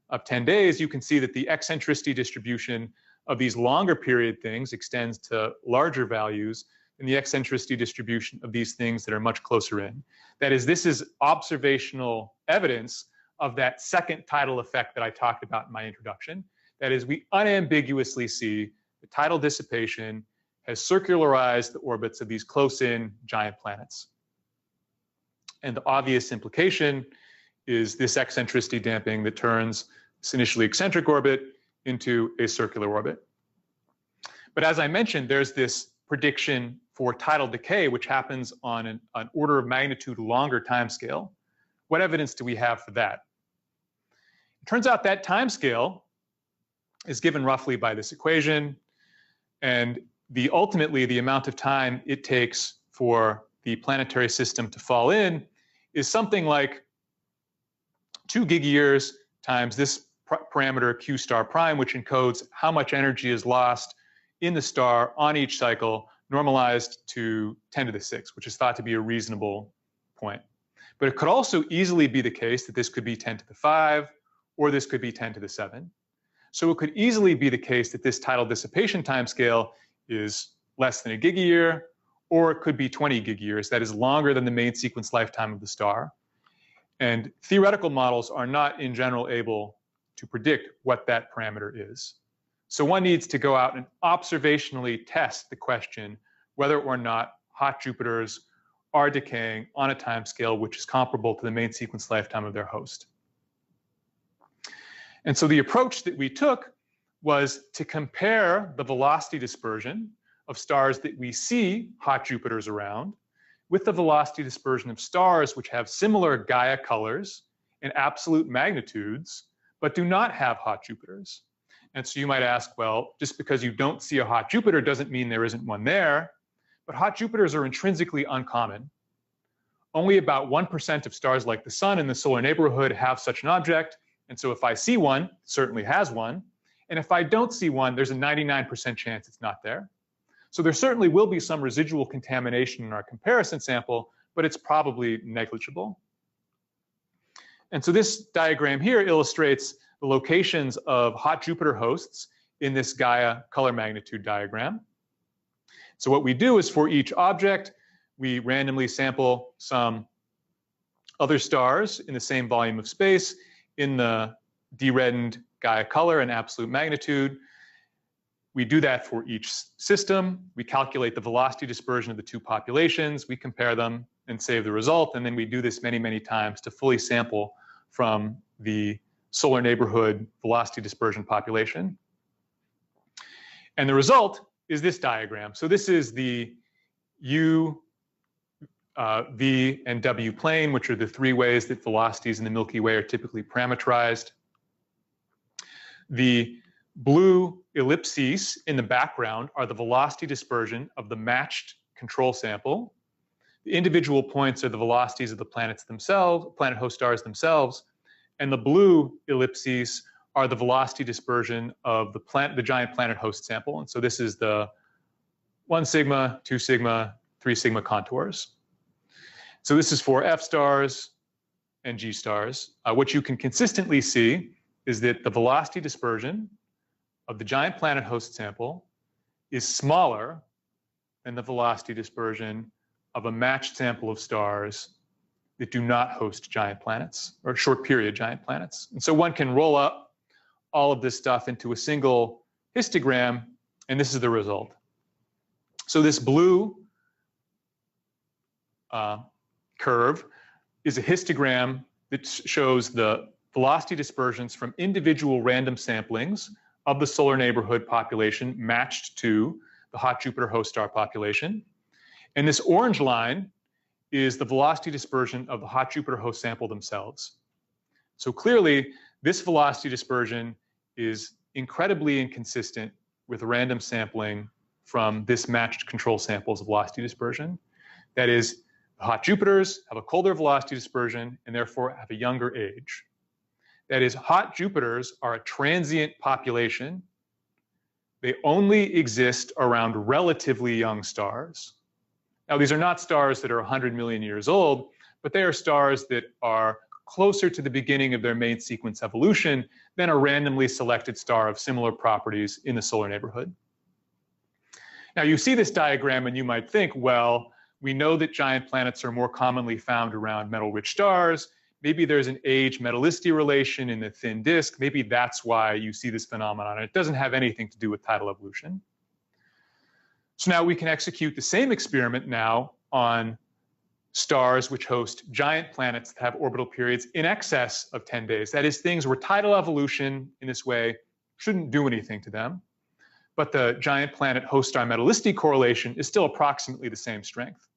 of 10 days, you can see that the eccentricity distribution of these longer period things extends to larger values than the eccentricity distribution of these things that are much closer in. That is, this is observational evidence of that second tidal effect that I talked about in my introduction. That is, we unambiguously see the tidal dissipation has circularized the orbits of these close-in giant planets. And the obvious implication is this eccentricity damping that turns this initially eccentric orbit into a circular orbit. But as I mentioned, there's this prediction for tidal decay, which happens on an order of magnitude longer timescale. What evidence do we have for that? It turns out that timescale is given roughly by this equation, and ultimately the amount of time it takes for the planetary system to fall in is something like 2 gigayears times this parameter Q star prime, which encodes how much energy is lost in the star on each cycle, normalized to 10 to the 6, which is thought to be a reasonable point. But it could also easily be the case that this could be 10 to the 5, or this could be 10 to the 7. So it could easily be the case that this tidal dissipation timescale is less than a gigayear, or it could be 20 gigayears, that is longer than the main sequence lifetime of the star. And theoretical models are not in general able to predict what that parameter is. So one needs to go out and observationally test the question whether or not hot Jupiters are decaying on a timescale which is comparable to the main sequence lifetime of their host. And so the approach that we took was to compare the velocity dispersion of stars that we see hot Jupiters around with the velocity dispersion of stars which have similar Gaia colors and absolute magnitudes, but do not have hot Jupiters. And so you might ask, well, just because you don't see a hot Jupiter doesn't mean there isn't one there, but hot Jupiters are intrinsically uncommon. Only about 1% of stars like the sun in the solar neighborhood have such an object, and so if I see one, it certainly has one, and if I don't see one, there's a 99% chance it's not there. So there certainly will be some residual contamination in our comparison sample, but it's probably negligible. And so this diagram here illustrates the locations of hot Jupiter hosts in this Gaia color magnitude diagram. So what we do is for each object, we randomly sample some other stars in the same volume of space in the de-reddened Gaia color and absolute magnitude. We do that for each system. We calculate the velocity dispersion of the two populations. We compare them and save the result. And then we do this many, many times to fully sample from the solar neighborhood velocity dispersion population. And the result is this diagram. So this is the U, V, and W plane, which are the three ways that velocities in the Milky Way are typically parametrized. The blue ellipses in the background are the velocity dispersion of the matched control sample. The individual points are the velocities of the planets themselves, planet host stars themselves, and the blue ellipses are the velocity dispersion of the giant planet host sample. And so this is the 1 sigma, 2 sigma, 3 sigma contours. So this is for F stars and G stars. What you can consistently see is that the velocity dispersion of the giant planet host sample is smaller than the velocity dispersion of a matched sample of stars that do not host giant planets or short period giant planets. And so one can roll up all of this stuff into a single histogram, and this is the result. So this blue curve is a histogram that shows the velocity dispersions from individual random samplings of the solar neighborhood population matched to the hot Jupiter host star population. And this orange line is the velocity dispersion of the hot Jupiter host sample themselves. So clearly, this velocity dispersion is incredibly inconsistent with random sampling from this matched control sample's velocity dispersion. That is, the hot Jupiters have a colder velocity dispersion and therefore have a younger age. That is, hot Jupiters are a transient population. They only exist around relatively young stars. Now, these are not stars that are 100 million years old, but they are stars that are closer to the beginning of their main sequence evolution than a randomly selected star of similar properties in the solar neighborhood. Now, you see this diagram and you might think, well, we know that giant planets are more commonly found around metal-rich stars. Maybe there's an age-metallicity relation in the thin disk. Maybe that's why you see this phenomenon. It doesn't have anything to do with tidal evolution. So now we can execute the same experiment now on stars which host giant planets that have orbital periods in excess of 10 days. That is, things where tidal evolution in this way shouldn't do anything to them. But the giant planet host star metallicity correlation is still approximately the same strength.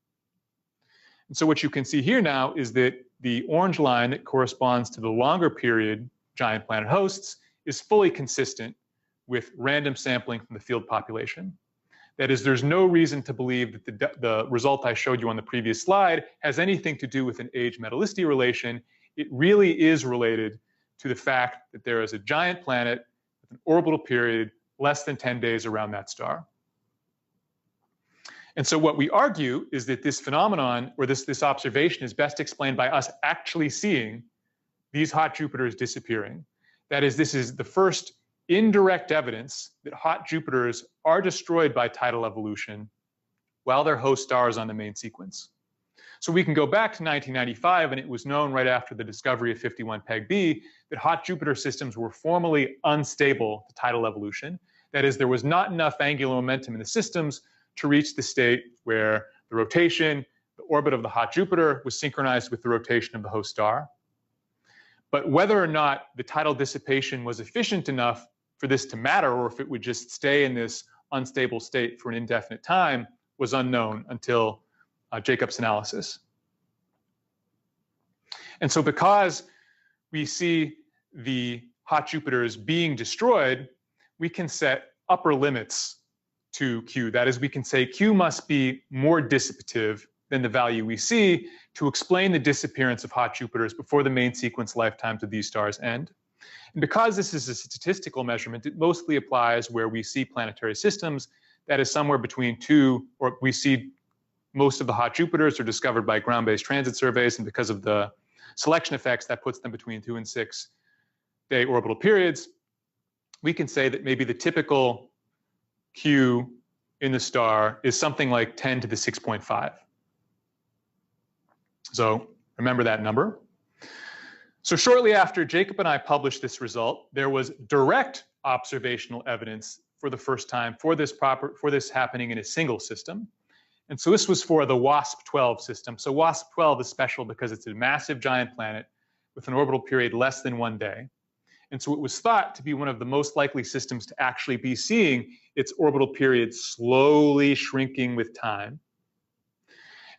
And so what you can see here now is that the orange line that corresponds to the longer period giant planet hosts is fully consistent with random sampling from the field population. That is, there's no reason to believe that the result I showed you on the previous slide has anything to do with an age-metallicity relation. It really is related to the fact that there is a giant planet with an orbital period less than 10 days around that star. And so what we argue is that this phenomenon, or this observation, is best explained by us actually seeing these hot Jupiters disappearing. That is, this is the first indirect evidence that hot Jupiters are destroyed by tidal evolution while they're host stars on the main sequence. So we can go back to 1995, and it was known right after the discovery of 51 Peg-b that hot Jupiter systems were formally unstable to tidal evolution. That is, there was not enough angular momentum in the systems to reach the state where the rotation, the orbit of the hot Jupiter was synchronized with the rotation of the host star. But whether or not the tidal dissipation was efficient enough for this to matter, or if it would just stay in this unstable state for an indefinite time, was unknown until Jacob's analysis. And so because we see the hot Jupiters being destroyed, we can set upper limits to Q. That is, we can say Q must be more dissipative than the value we see to explain the disappearance of hot Jupiters before the main sequence lifetimes of these stars end. And because this is a statistical measurement, it mostly applies where we see planetary systems. That is somewhere between 2, or we see most of the hot Jupiters are discovered by ground-based transit surveys, and because of the selection effects, that puts them between 2 and 6 day orbital periods. We can say that maybe the typical Q in the star is something like 10 to the 6.5. So remember that number. So shortly after Jacob and I published this result, there was direct observational evidence for the first time for this happening in a single system. And so this was for the WASP-12 system. So WASP-12 is special because it's a massive giant planet with an orbital period less than 1 day. And so it was thought to be one of the most likely systems to actually be seeing its orbital period slowly shrinking with time.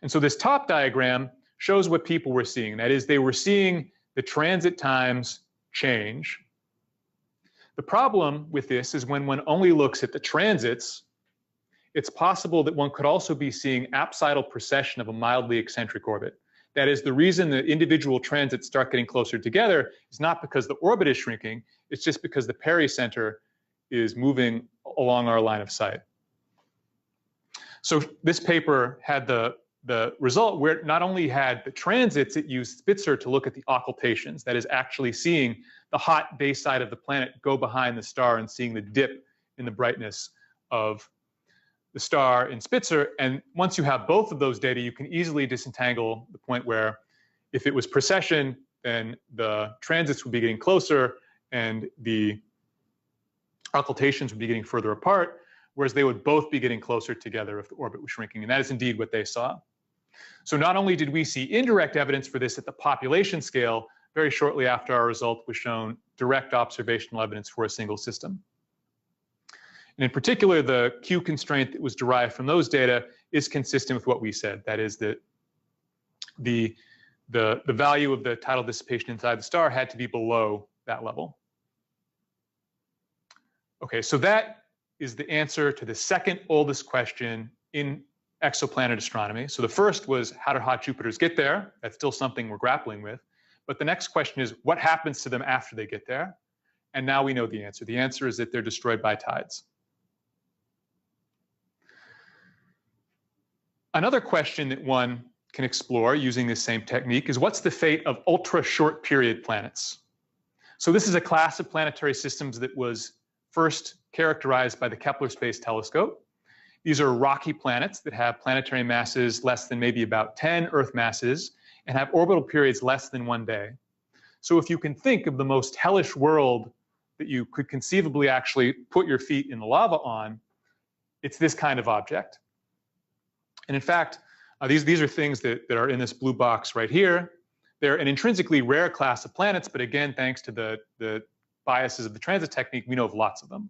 And so this top diagram shows what people were seeing. That is, they were seeing the transit times change. The problem with this is when one only looks at the transits, it's possible that one could also be seeing apsidal precession of a mildly eccentric orbit. That is, the reason the individual transits start getting closer together is not because the orbit is shrinking, it's just because the pericenter is moving along our line of sight. So this paper had the result where it not only had the transits, it used Spitzer to look at the occultations, that is actually seeing the hot day side of the planet go behind the star and seeing the dip in the brightness of the star in Spitzer. And once you have both of those data, you can easily disentangle the point where if it was precession, then the transits would be getting closer and the occultations would be getting further apart, whereas they would both be getting closer together if the orbit was shrinking. And that is indeed what they saw. So not only did we see indirect evidence for this at the population scale, very shortly after our result was shown direct observational evidence for a single system. And in particular, the Q constraint that was derived from those data is consistent with what we said. That is that the value of the tidal dissipation inside the star had to be below that level. Okay, so that is the answer to the second oldest question in exoplanet astronomy. So the first was, how did hot Jupiters get there? That's still something we're grappling with. But the next question is, what happens to them after they get there? And now we know the answer. The answer is that they're destroyed by tides. Another question that one can explore using this same technique is, what's the fate of ultra short period planets? So this is a class of planetary systems that was first characterized by the Kepler Space Telescope. These are rocky planets that have planetary masses less than maybe about 10 Earth masses and have orbital periods less than 1 day. So if you can think of the most hellish world that you could conceivably actually put your feet in the lava on, it's this kind of object. And in fact, these are things that are in this blue box right here. They're an intrinsically rare class of planets, but again, thanks to the biases of the transit technique, we know of lots of them.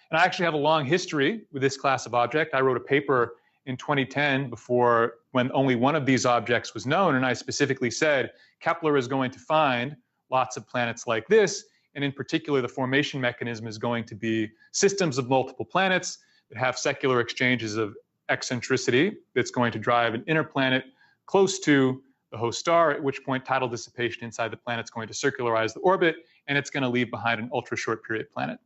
And I actually have a long history with this class of object. I wrote a paper in 2010 before, when only one of these objects was known, and I specifically said Kepler is going to find lots of planets like this, and in particular the formation mechanism is going to be systems of multiple planets that have secular exchanges of eccentricity that's going to drive an inner planet close to the host star, at which point tidal dissipation inside the planet is going to circularize the orbit, and it's going to leave behind an ultra short period planet.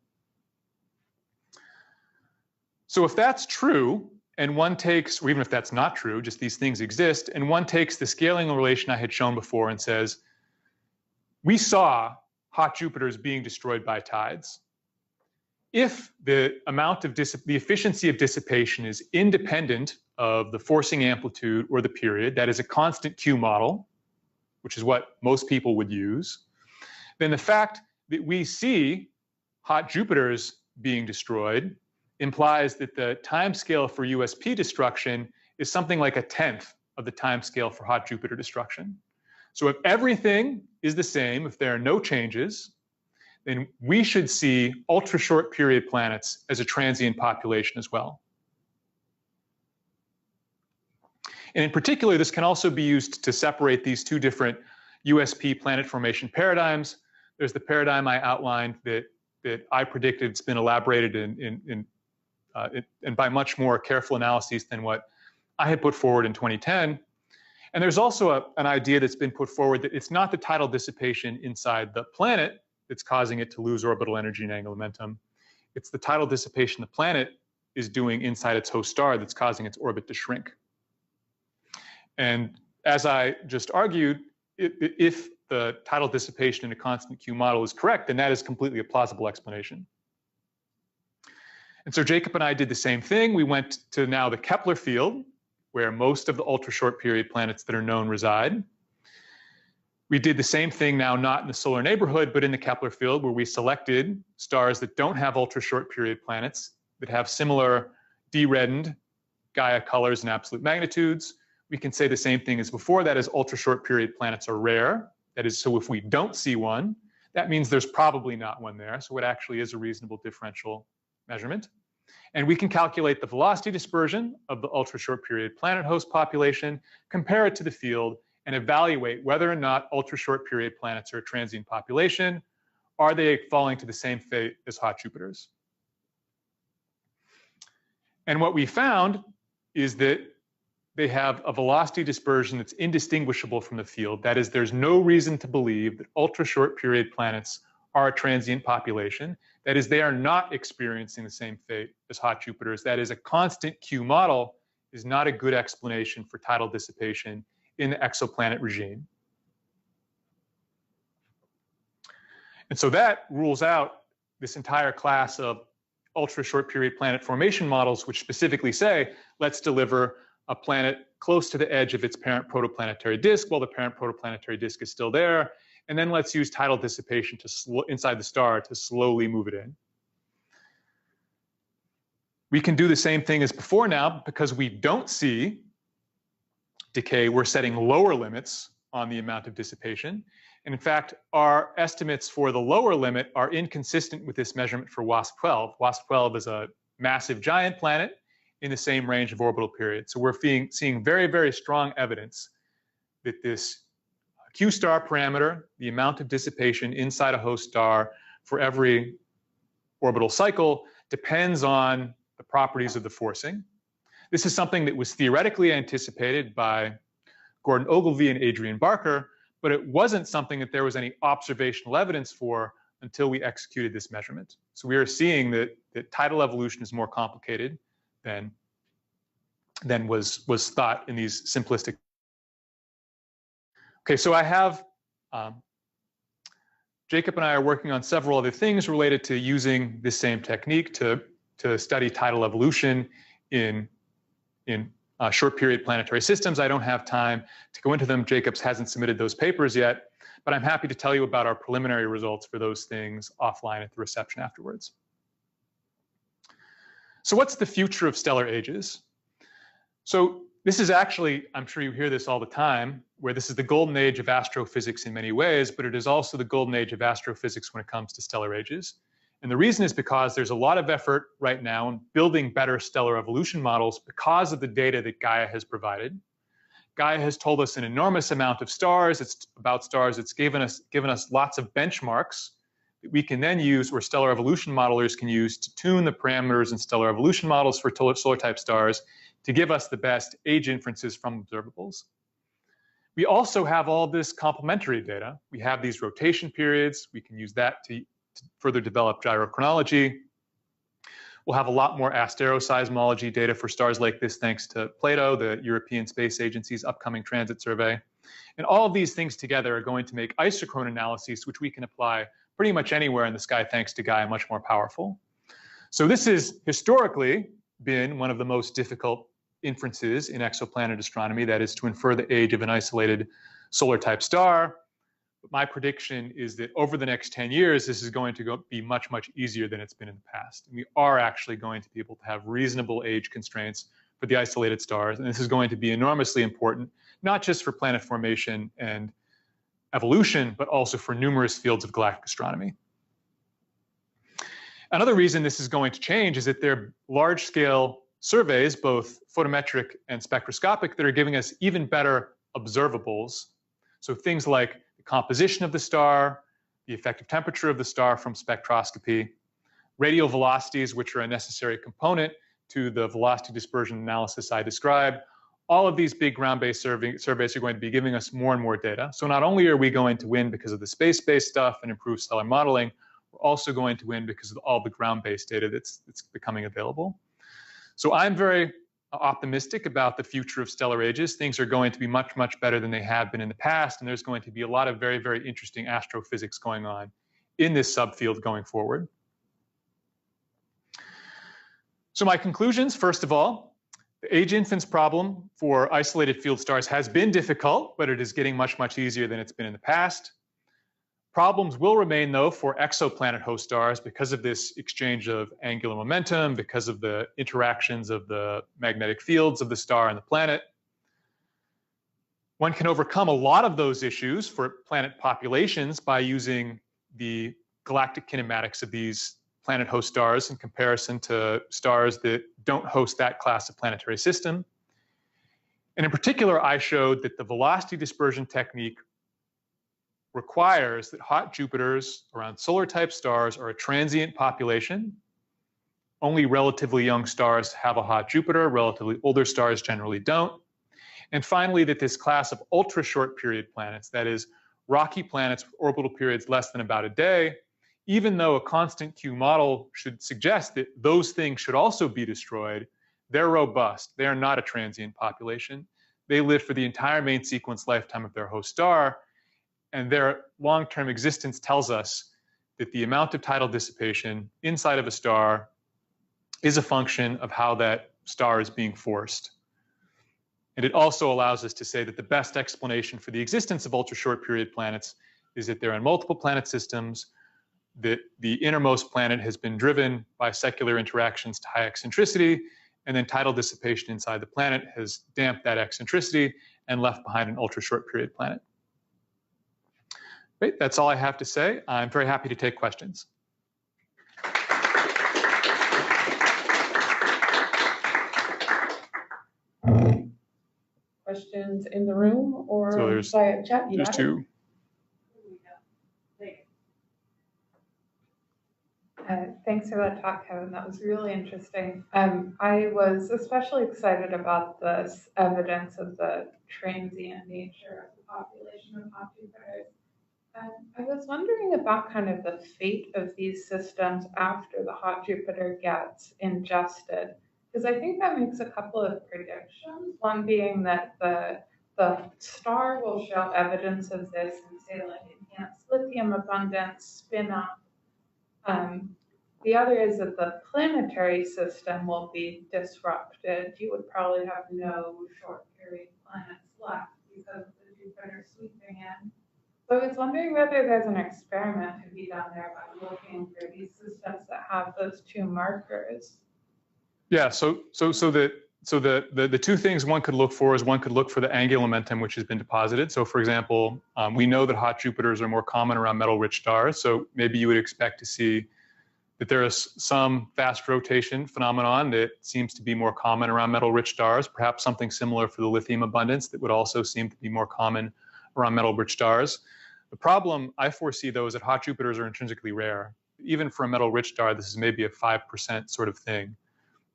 So if that's true, and one takes, or even if that's not true, just these things exist, and one takes the scaling relation I had shown before and says, we saw hot Jupiters being destroyed by tides. If the amount of the efficiency of dissipation is independent of the forcing amplitude or the period, that is a constant Q model, which is what most people would use, then the fact that we see hot Jupiters being destroyed implies that the time scale for USP destruction is something like 1/10 of the time scale for hot Jupiter destruction. So if everything is the same, if there are no changes, then we should see ultra short period planets as a transient population as well. And in particular, this can also be used to separate these two different USP planet formation paradigms. There's the paradigm I outlined that I predicted. It's been elaborated and by much more careful analyses than what I had put forward in 2010. And there's also an idea that's been put forward that it's not the tidal dissipation inside the planet that's causing it to lose orbital energy and angular momentum. It's the tidal dissipation the planet is doing inside its host star that's causing its orbit to shrink. And as I just argued, if the tidal dissipation in a constant Q model is correct, then that is completely a plausible explanation. And so Jacob and I did the same thing. We went to now the Kepler field, where most of the ultra short period planets that are known reside. We did the same thing now, not in the solar neighborhood, but in the Kepler field, where we selected stars that don't have ultra short period planets, that have similar de-reddened Gaia colors and absolute magnitudes. We can say the same thing as before, that is, ultra short period planets are rare. That is, so if we don't see one, that means there's probably not one there. So it actually is a reasonable differential measurement. And we can calculate the velocity dispersion of the ultra short period planet host population, compare it to the field, and evaluate whether or not ultra short period planets are a transient population. Are they falling to the same fate as hot Jupiters? And what we found is that they have a velocity dispersion that's indistinguishable from the field. That is, there's no reason to believe that ultra short period planets are a transient population. That is, they are not experiencing the same fate as hot Jupiters. That is, a constant Q model is not a good explanation for tidal dissipation in the exoplanet regime. And so that rules out this entire class of ultra short period planet formation models, which specifically say, let's deliver a planet close to the edge of its parent protoplanetary disk while the parent protoplanetary disk is still there. And then let's use tidal dissipation to inside the star to slowly move it in. We can do the same thing as before now, because we don't see decay, we're setting lower limits on the amount of dissipation. And in fact, our estimates for the lower limit are inconsistent with this measurement for WASP-12. WASP-12 is a massive giant planet in the same range of orbital period. So we're seeing very, very strong evidence that this Q star parameter, the amount of dissipation inside a host star for every orbital cycle, depends on the properties of the forcing. This is something that was theoretically anticipated by Gordon Ogilvie and Adrian Barker, but it wasn't something that there was any observational evidence for until we executed this measurement. So we are seeing that tidal evolution is more complicated than was thought in these simplistic. Okay, so I have, Jacob and I are working on several other things related to using this same technique to study tidal evolution in short period planetary systems. I don't have time to go into them. Jacobs hasn't submitted those papers yet, but I'm happy to tell you about our preliminary results for those things offline at the reception afterwards. So what's the future of stellar ages? So this is actually, I'm sure you hear this all the time, where this is the golden age of astrophysics in many ways, but it is also the golden age of astrophysics when it comes to stellar ages. And the reason is because there's a lot of effort right now in building better stellar evolution models because of the data that Gaia has provided. Gaia has told us an enormous amount of stars. It's about stars. It's given us lots of benchmarks that we can then use, or stellar evolution modelers can use, to tune the parameters in stellar evolution models for solar type stars to give us the best age inferences from observables. We also have all this complementary data. We have these rotation periods. We can use that to further develop gyrochronology. We'll have a lot more asteroseismology data for stars like this thanks to Plato, the European Space Agency's upcoming transit survey. And all of these things together are going to make isochrone analyses, which we can apply pretty much anywhere in the sky thanks to Gaia, much more powerful. So this has historically been one of the most difficult inferences in exoplanet astronomy, that is to infer the age of an isolated solar type star. But my prediction is that over the next 10 years, this is going to be much, much easier than it's been in the past. And we are actually going to be able to have reasonable age constraints for the isolated stars. And this is going to be enormously important, not just for planet formation and evolution, but also for numerous fields of galactic astronomy. Another reason this is going to change is that there are large-scale surveys, both photometric and spectroscopic, that are giving us even better observables. So things like the composition of the star, the effective temperature of the star from spectroscopy, radial velocities, which are a necessary component to the velocity dispersion analysis I described. All of these big ground-based surveys are going to be giving us more and more data. So not only are we going to win because of the space-based stuff and improved stellar modeling, we're also going to win because of all the ground-based data that's becoming available. So I'm very optimistic about the future of stellar ages. Things are going to be much, much better than they have been in the past, and there's going to be a lot of very, very interesting astrophysics going on in this subfield going forward. So my conclusions, first of all, the age inference problem for isolated field stars has been difficult, but it is getting much, much easier than it's been in the past. Problems will remain, though, for exoplanet host stars because of this exchange of angular momentum, because of the interactions of the magnetic fields of the star and the planet. One can overcome a lot of those issues for planet populations by using the galactic kinematics of these planet host stars in comparison to stars that don't host that class of planetary system. And in particular, I showed that the velocity dispersion technique requires that hot Jupiters around solar type stars are a transient population. Only relatively young stars have a hot Jupiter, relatively older stars generally don't. And finally, that this class of ultra short period planets, that is rocky planets with orbital periods less than about a day, even though a constant Q model should suggest that those things should also be destroyed, they're robust. They are not a transient population. They live for the entire main sequence lifetime of their host star, and their long-term existence tells us that the amount of tidal dissipation inside of a star is a function of how that star is being forced. And it also allows us to say that the best explanation for the existence of ultra-short period planets is that they're in multiple planet systems, that the innermost planet has been driven by secular interactions to high eccentricity, and then tidal dissipation inside the planet has damped that eccentricity, and left behind an ultra-short period planet. Great, that's all I have to say. I'm very happy to take questions. Questions in the room or So there's- via chat? There's two. Thanks for that talk, Kevin. That was really interesting. I was especially excited about this evidence of the transient nature of the population of hot Jupiters. I was wondering about kind of the fate of these systems after the hot Jupiter gets ingested, because I think that makes a couple of predictions. One being that the star will show evidence of this and say like enhanced lithium abundance, spin up. The other is that the planetary system will be disrupted. You would probably have no short period planets left because of the Jupiter sweeping in. So I was wondering whether there's an experiment to be done there by looking for these systems that have those two markers. Yeah, so the two things one could look for is one could look for the angular momentum which has been deposited. So for example, we know that hot Jupiters are more common around metal-rich stars. So maybe you would expect to see that there is some fast rotation phenomenon that seems to be more common around metal-rich stars, perhaps something similar for the lithium abundance that would also seem to be more common around metal-rich stars. The problem I foresee, though, is that hot Jupiters are intrinsically rare. Even for a metal-rich star, this is maybe a 5% sort of thing.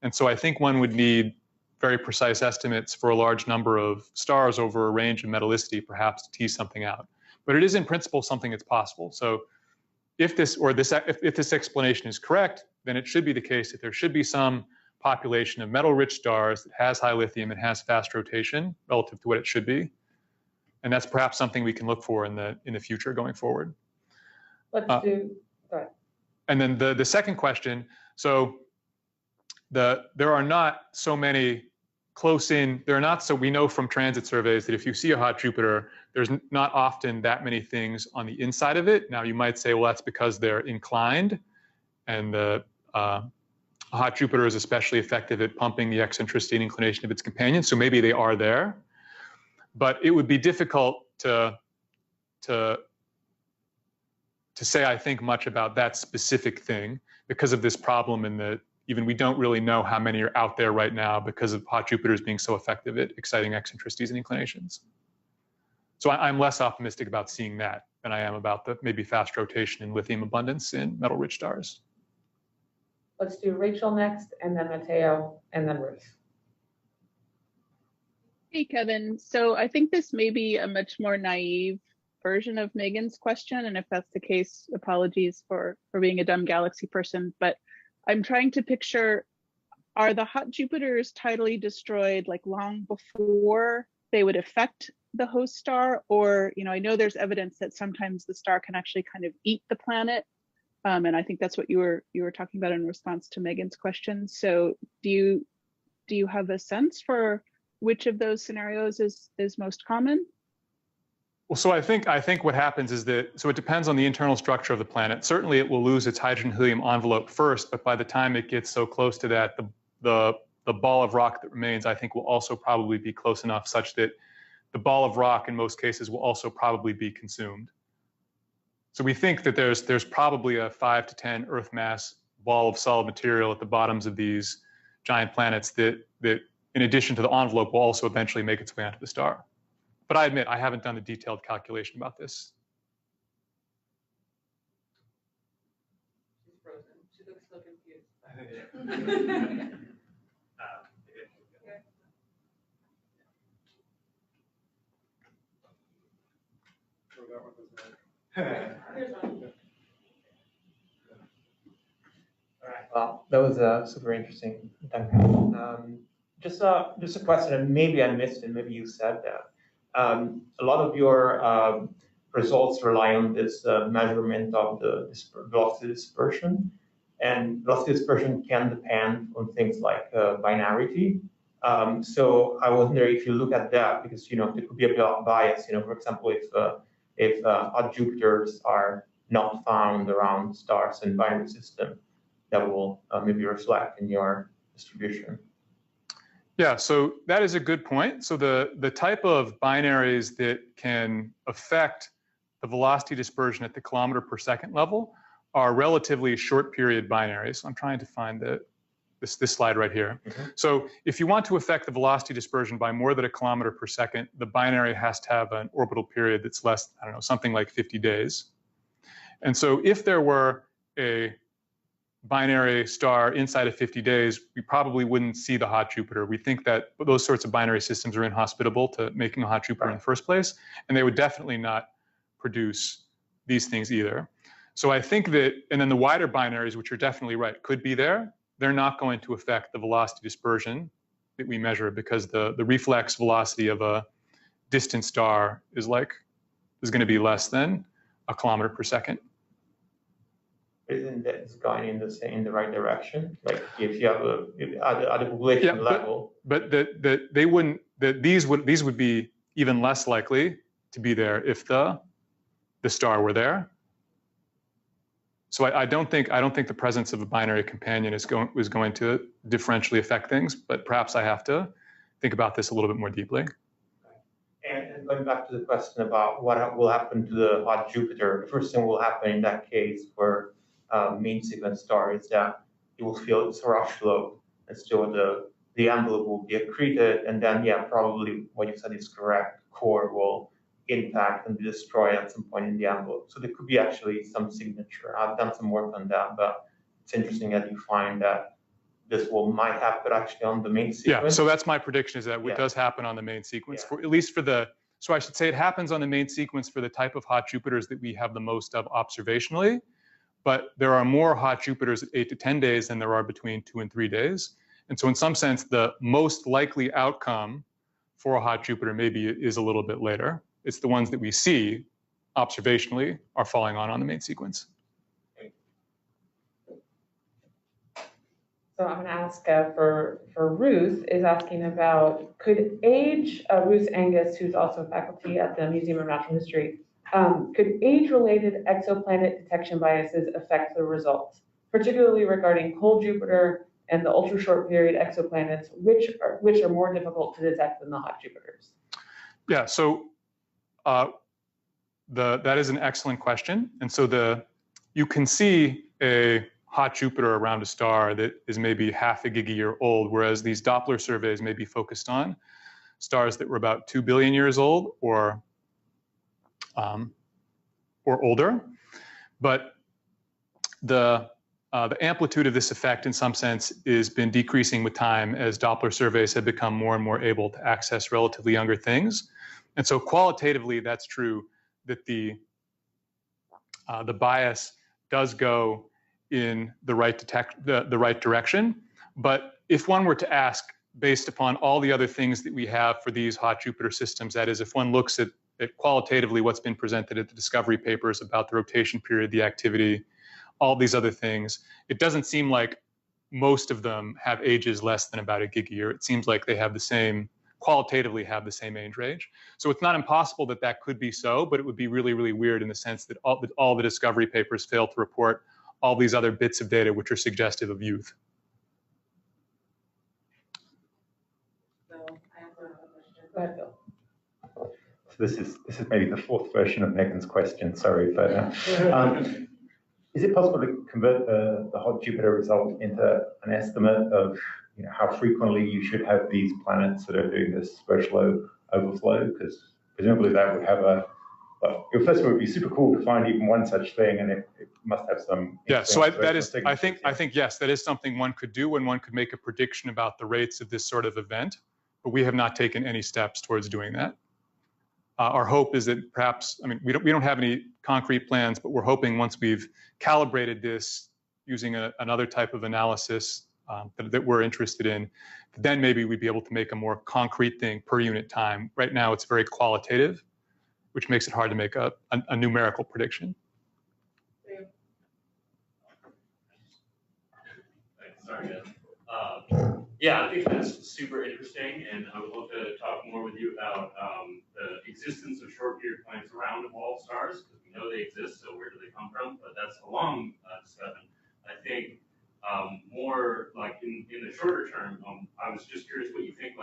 And so I think one would need very precise estimates for a large number of stars over a range of metallicity, perhaps to tease something out. But it is in principle something that's possible. So if this explanation is correct, then it should be the case that there should be some population of metal-rich stars that has high lithium and has fast rotation relative to what it should be. And that's perhaps something we can look for in the future going forward. Let's do that. And then the second question, so there are not so many close in, we know from transit surveys that if you see a hot Jupiter, there's not often that many things on the inside of it. Now you might say, well, that's because they're inclined, and the hot Jupiter is especially effective at pumping the eccentricity and inclination of its companions, so maybe they are there. But it would be difficult to say, I think, much about that specific thing because of this problem in that even we don't really know how many are out there right now because of hot Jupiters being so effective at exciting eccentricities and inclinations. So I'm less optimistic about seeing that than I am about the maybe fast rotation and lithium abundance in metal-rich stars. Let's do Rachel next, and then Matteo, and then Ruth. Hey, Kevin. So I think this may be a much more naive version of Megan's question. And if that's the case, apologies for being a dumb galaxy person. But I'm trying to picture, are the hot Jupiters tidally destroyed like long before they would affect the host star? Or, I know there's evidence that sometimes the star can actually kind of eat the planet. And I think that's what you were talking about in response to Megan's question. So do you have a sense for which of those scenarios is most common? Well, so I think what happens is that, so it depends on the internal structure of the planet. Certainly it will lose its hydrogen-helium envelope first, but by the time it gets so close to that, the ball of rock that remains, I think, will also probably be close enough such that the ball of rock in most cases will also probably be consumed. So we think that there's probably a 5 to 10 Earth mass ball of solid material at the bottoms of these giant planets that in addition to the envelope will also eventually make its way onto the star. But I admit, I haven't done a detailed calculation about this. She's frozen. She looks so confused. Well, that was super interesting. Just a question, and maybe I missed it, maybe you said that. A lot of your results rely on this measurement of the velocity dispersion, and velocity dispersion can depend on things like binarity. So I wonder if you look at that, because there could be a bit of bias. For example, if hot Jupiters are not found around stars in binary system, that will maybe reflect in your distribution. Yeah, so that is a good point. So the type of binaries that can affect the velocity dispersion at the kilometer per second level are relatively short period binaries. I'm trying to find this slide right here. So if you want to affect the velocity dispersion by more than a kilometer per second, the binary has to have an orbital period that's less, I don't know, something like 50 days. And so if there were a binary star inside of 50 days, we probably wouldn't see the hot Jupiter. We think that those sorts of binary systems are inhospitable to making a hot Jupiter in the first place, and they would definitely not produce these things either. So I think that, and then the wider binaries, which are definitely right, could be there. They're not going to affect the velocity dispersion that we measure, because the reflex velocity of a distant star is going to be less than a kilometer per second. Isn't that going in the right direction? Like if you have at the population level. But they wouldn't. These would be even less likely to be there if the star were there. So I don't think the presence of a binary companion is going to differentially affect things. But perhaps I have to think about this a little bit more deeply. And going back to the question about what will happen to the hot Jupiter, the first thing will happen in that case for main sequence star is that it will feel its rush load, and still the envelope will be accreted, and then probably what you said is correct. Core will impact and be destroyed at some point in the envelope. So there could be actually some signature. I've done some work on that, but it's interesting that you find that this might happen actually on the main sequence. Yeah, so that's my prediction, is that it does happen on the main sequence, for at least for the. So I should say it happens on the main sequence for the type of hot Jupiters that we have the most of observationally. But there are more hot Jupiters at 8 to 10 days than there are between 2 and 3 days. And so in some sense, the most likely outcome for a hot Jupiter maybe is a little bit later. It's the ones that we see observationally are falling on the main sequence. So I'm going to ask for Ruth is asking about, could age, Ruth Angus, who's also faculty at the Museum of Natural History, could age-related exoplanet detection biases affect the results, particularly regarding cold Jupiter and the ultra-short period exoplanets, which are more difficult to detect than the hot Jupiters? Yeah, so that is an excellent question. And so you can see a hot Jupiter around a star that is maybe half a gigayear old, whereas these Doppler surveys may be focused on stars that were about 2 billion years old or older. But the amplitude of this effect, in some sense, has been decreasing with time as Doppler surveys have become more and more able to access relatively younger things. And so qualitatively, that's true that the bias does go in the right direction. But if one were to ask, based upon all the other things that we have for these hot Jupiter systems, that is, if one looks at qualitatively what's been presented at the discovery papers about the rotation period, the activity, all these other things, it doesn't seem like most of them have ages less than about a gigayear. It seems like they have qualitatively have the same age range. So it's not impossible that could be so, but it would be really, really weird in the sense that all the discovery papers fail to report all these other bits of data which are suggestive of youth. So I have another question. Go ahead, Bill. So this is maybe the fourth version of Megan's question. Sorry, but is it possible to convert the hot Jupiter result into an estimate of how frequently you should have these planets that are doing this very slow overflow? Because presumably that would have first of all, it would be super cool to find even one such thing, and it must have some. Yeah, so I think yes, that is something one could do, and one could make a prediction about the rates of this sort of event. But we have not taken any steps towards doing that. Our hope is that perhaps, we don't have any concrete plans, but we're hoping once we've calibrated this using another type of analysis that we're interested in, then maybe we'd be able to make a more concrete thing per unit time. Right now, it's very qualitative, which makes it hard to make a numerical prediction. Sorry, guys. Yeah, I think that's super interesting, and I would love to talk more with you about the existence of short period planets around evolved stars, because we know they exist, so where do they come from? But that's a long discussion. I think more like in the shorter term, I was just curious what you think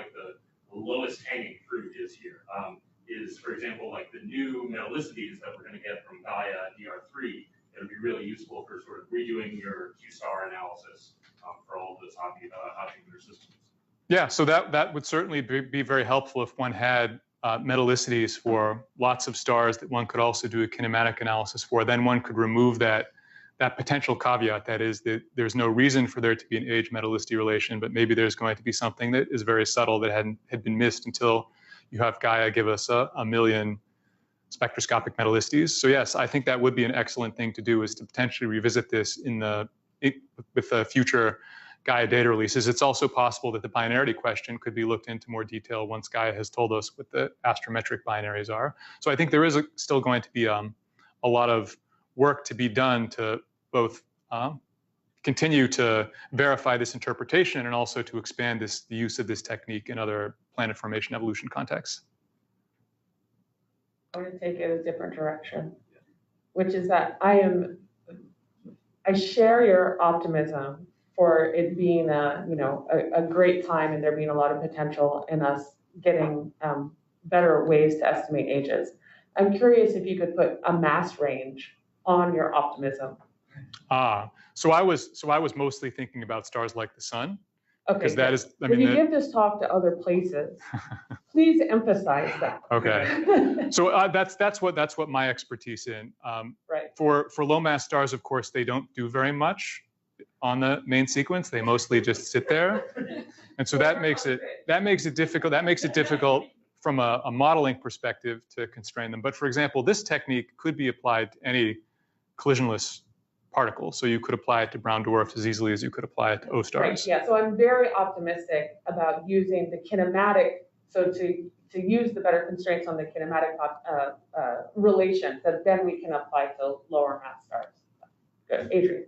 is, for example, like the new metallicities that we're going to get from Gaia DR3. It would be really useful for sort of redoing your Q-star analysis for all of those object systems. Yeah, so that would certainly be very helpful if one had metallicities for lots of stars that one could also do a kinematic analysis for. Then one could remove that potential caveat, that is that there's no reason for there to be an age metallicity relation, but maybe there's going to be something that is very subtle that had been missed until you have Gaia give us a million spectroscopic metallicities. So yes, I think that would be an excellent thing to do, is to potentially revisit this with the future Gaia data releases. It's also possible that the binarity question could be looked into more detail once Gaia has told us what the astrometric binaries are. So I think there is still going to be a lot of work to be done to both continue to verify this interpretation and also to expand the use of this technique in other planet formation evolution contexts. I'm going to take it a different direction, which is that I share your optimism for it being a great time and there being a lot of potential in us getting better ways to estimate ages. I'm curious if you could put a mass range on your optimism. So I was mostly thinking about stars like the sun. Okay. Because that is, when you give this talk to other places, please emphasize that. Okay. So that's what my expertise in. Right. For low mass stars, of course, they don't do very much on the main sequence. They mostly just sit there, and so that makes it difficult from a modeling perspective to constrain them. But for example, this technique could be applied to any collisionless particle. So you could apply it to brown dwarfs as easily as you could apply it to O stars. Right, yeah, so I'm very optimistic about using the kinematic, so to use the better constraints on the kinematic relation that then we can apply to lower mass stars. Good, Adrian.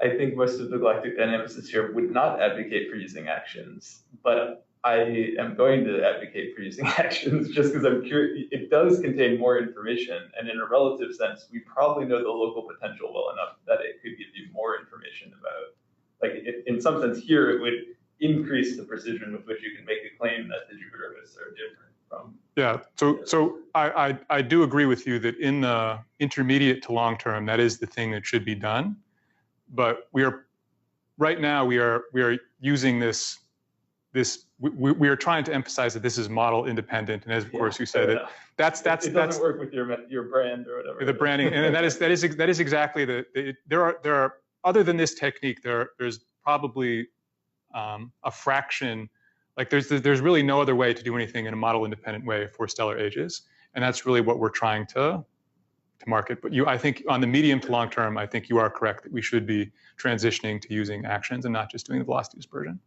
I think most of the galactic dynamicists here would not advocate for using actions, but I am going to advocate for using actions just because I'm curious. It does contain more information, and in a relative sense, we probably know the local potential well enough that it could give you more information about. Like, in some sense, here it would increase the precision with which you can make a claim that the Jupiter hosts are different from. Yeah. So I do agree with you that in the intermediate to long term, that is the thing that should be done. But right now we are using this. We are trying to emphasize that this is model independent, and as of course you said, it doesn't work with your brand or whatever. The branding, and that is exactly there are other than this technique, there's probably a fraction, like there's really no other way to do anything in a model independent way for stellar ages, and that's really what we're trying to market. But I think on the medium to long term, I think you are correct that we should be transitioning to using actions and not just doing the velocity dispersion.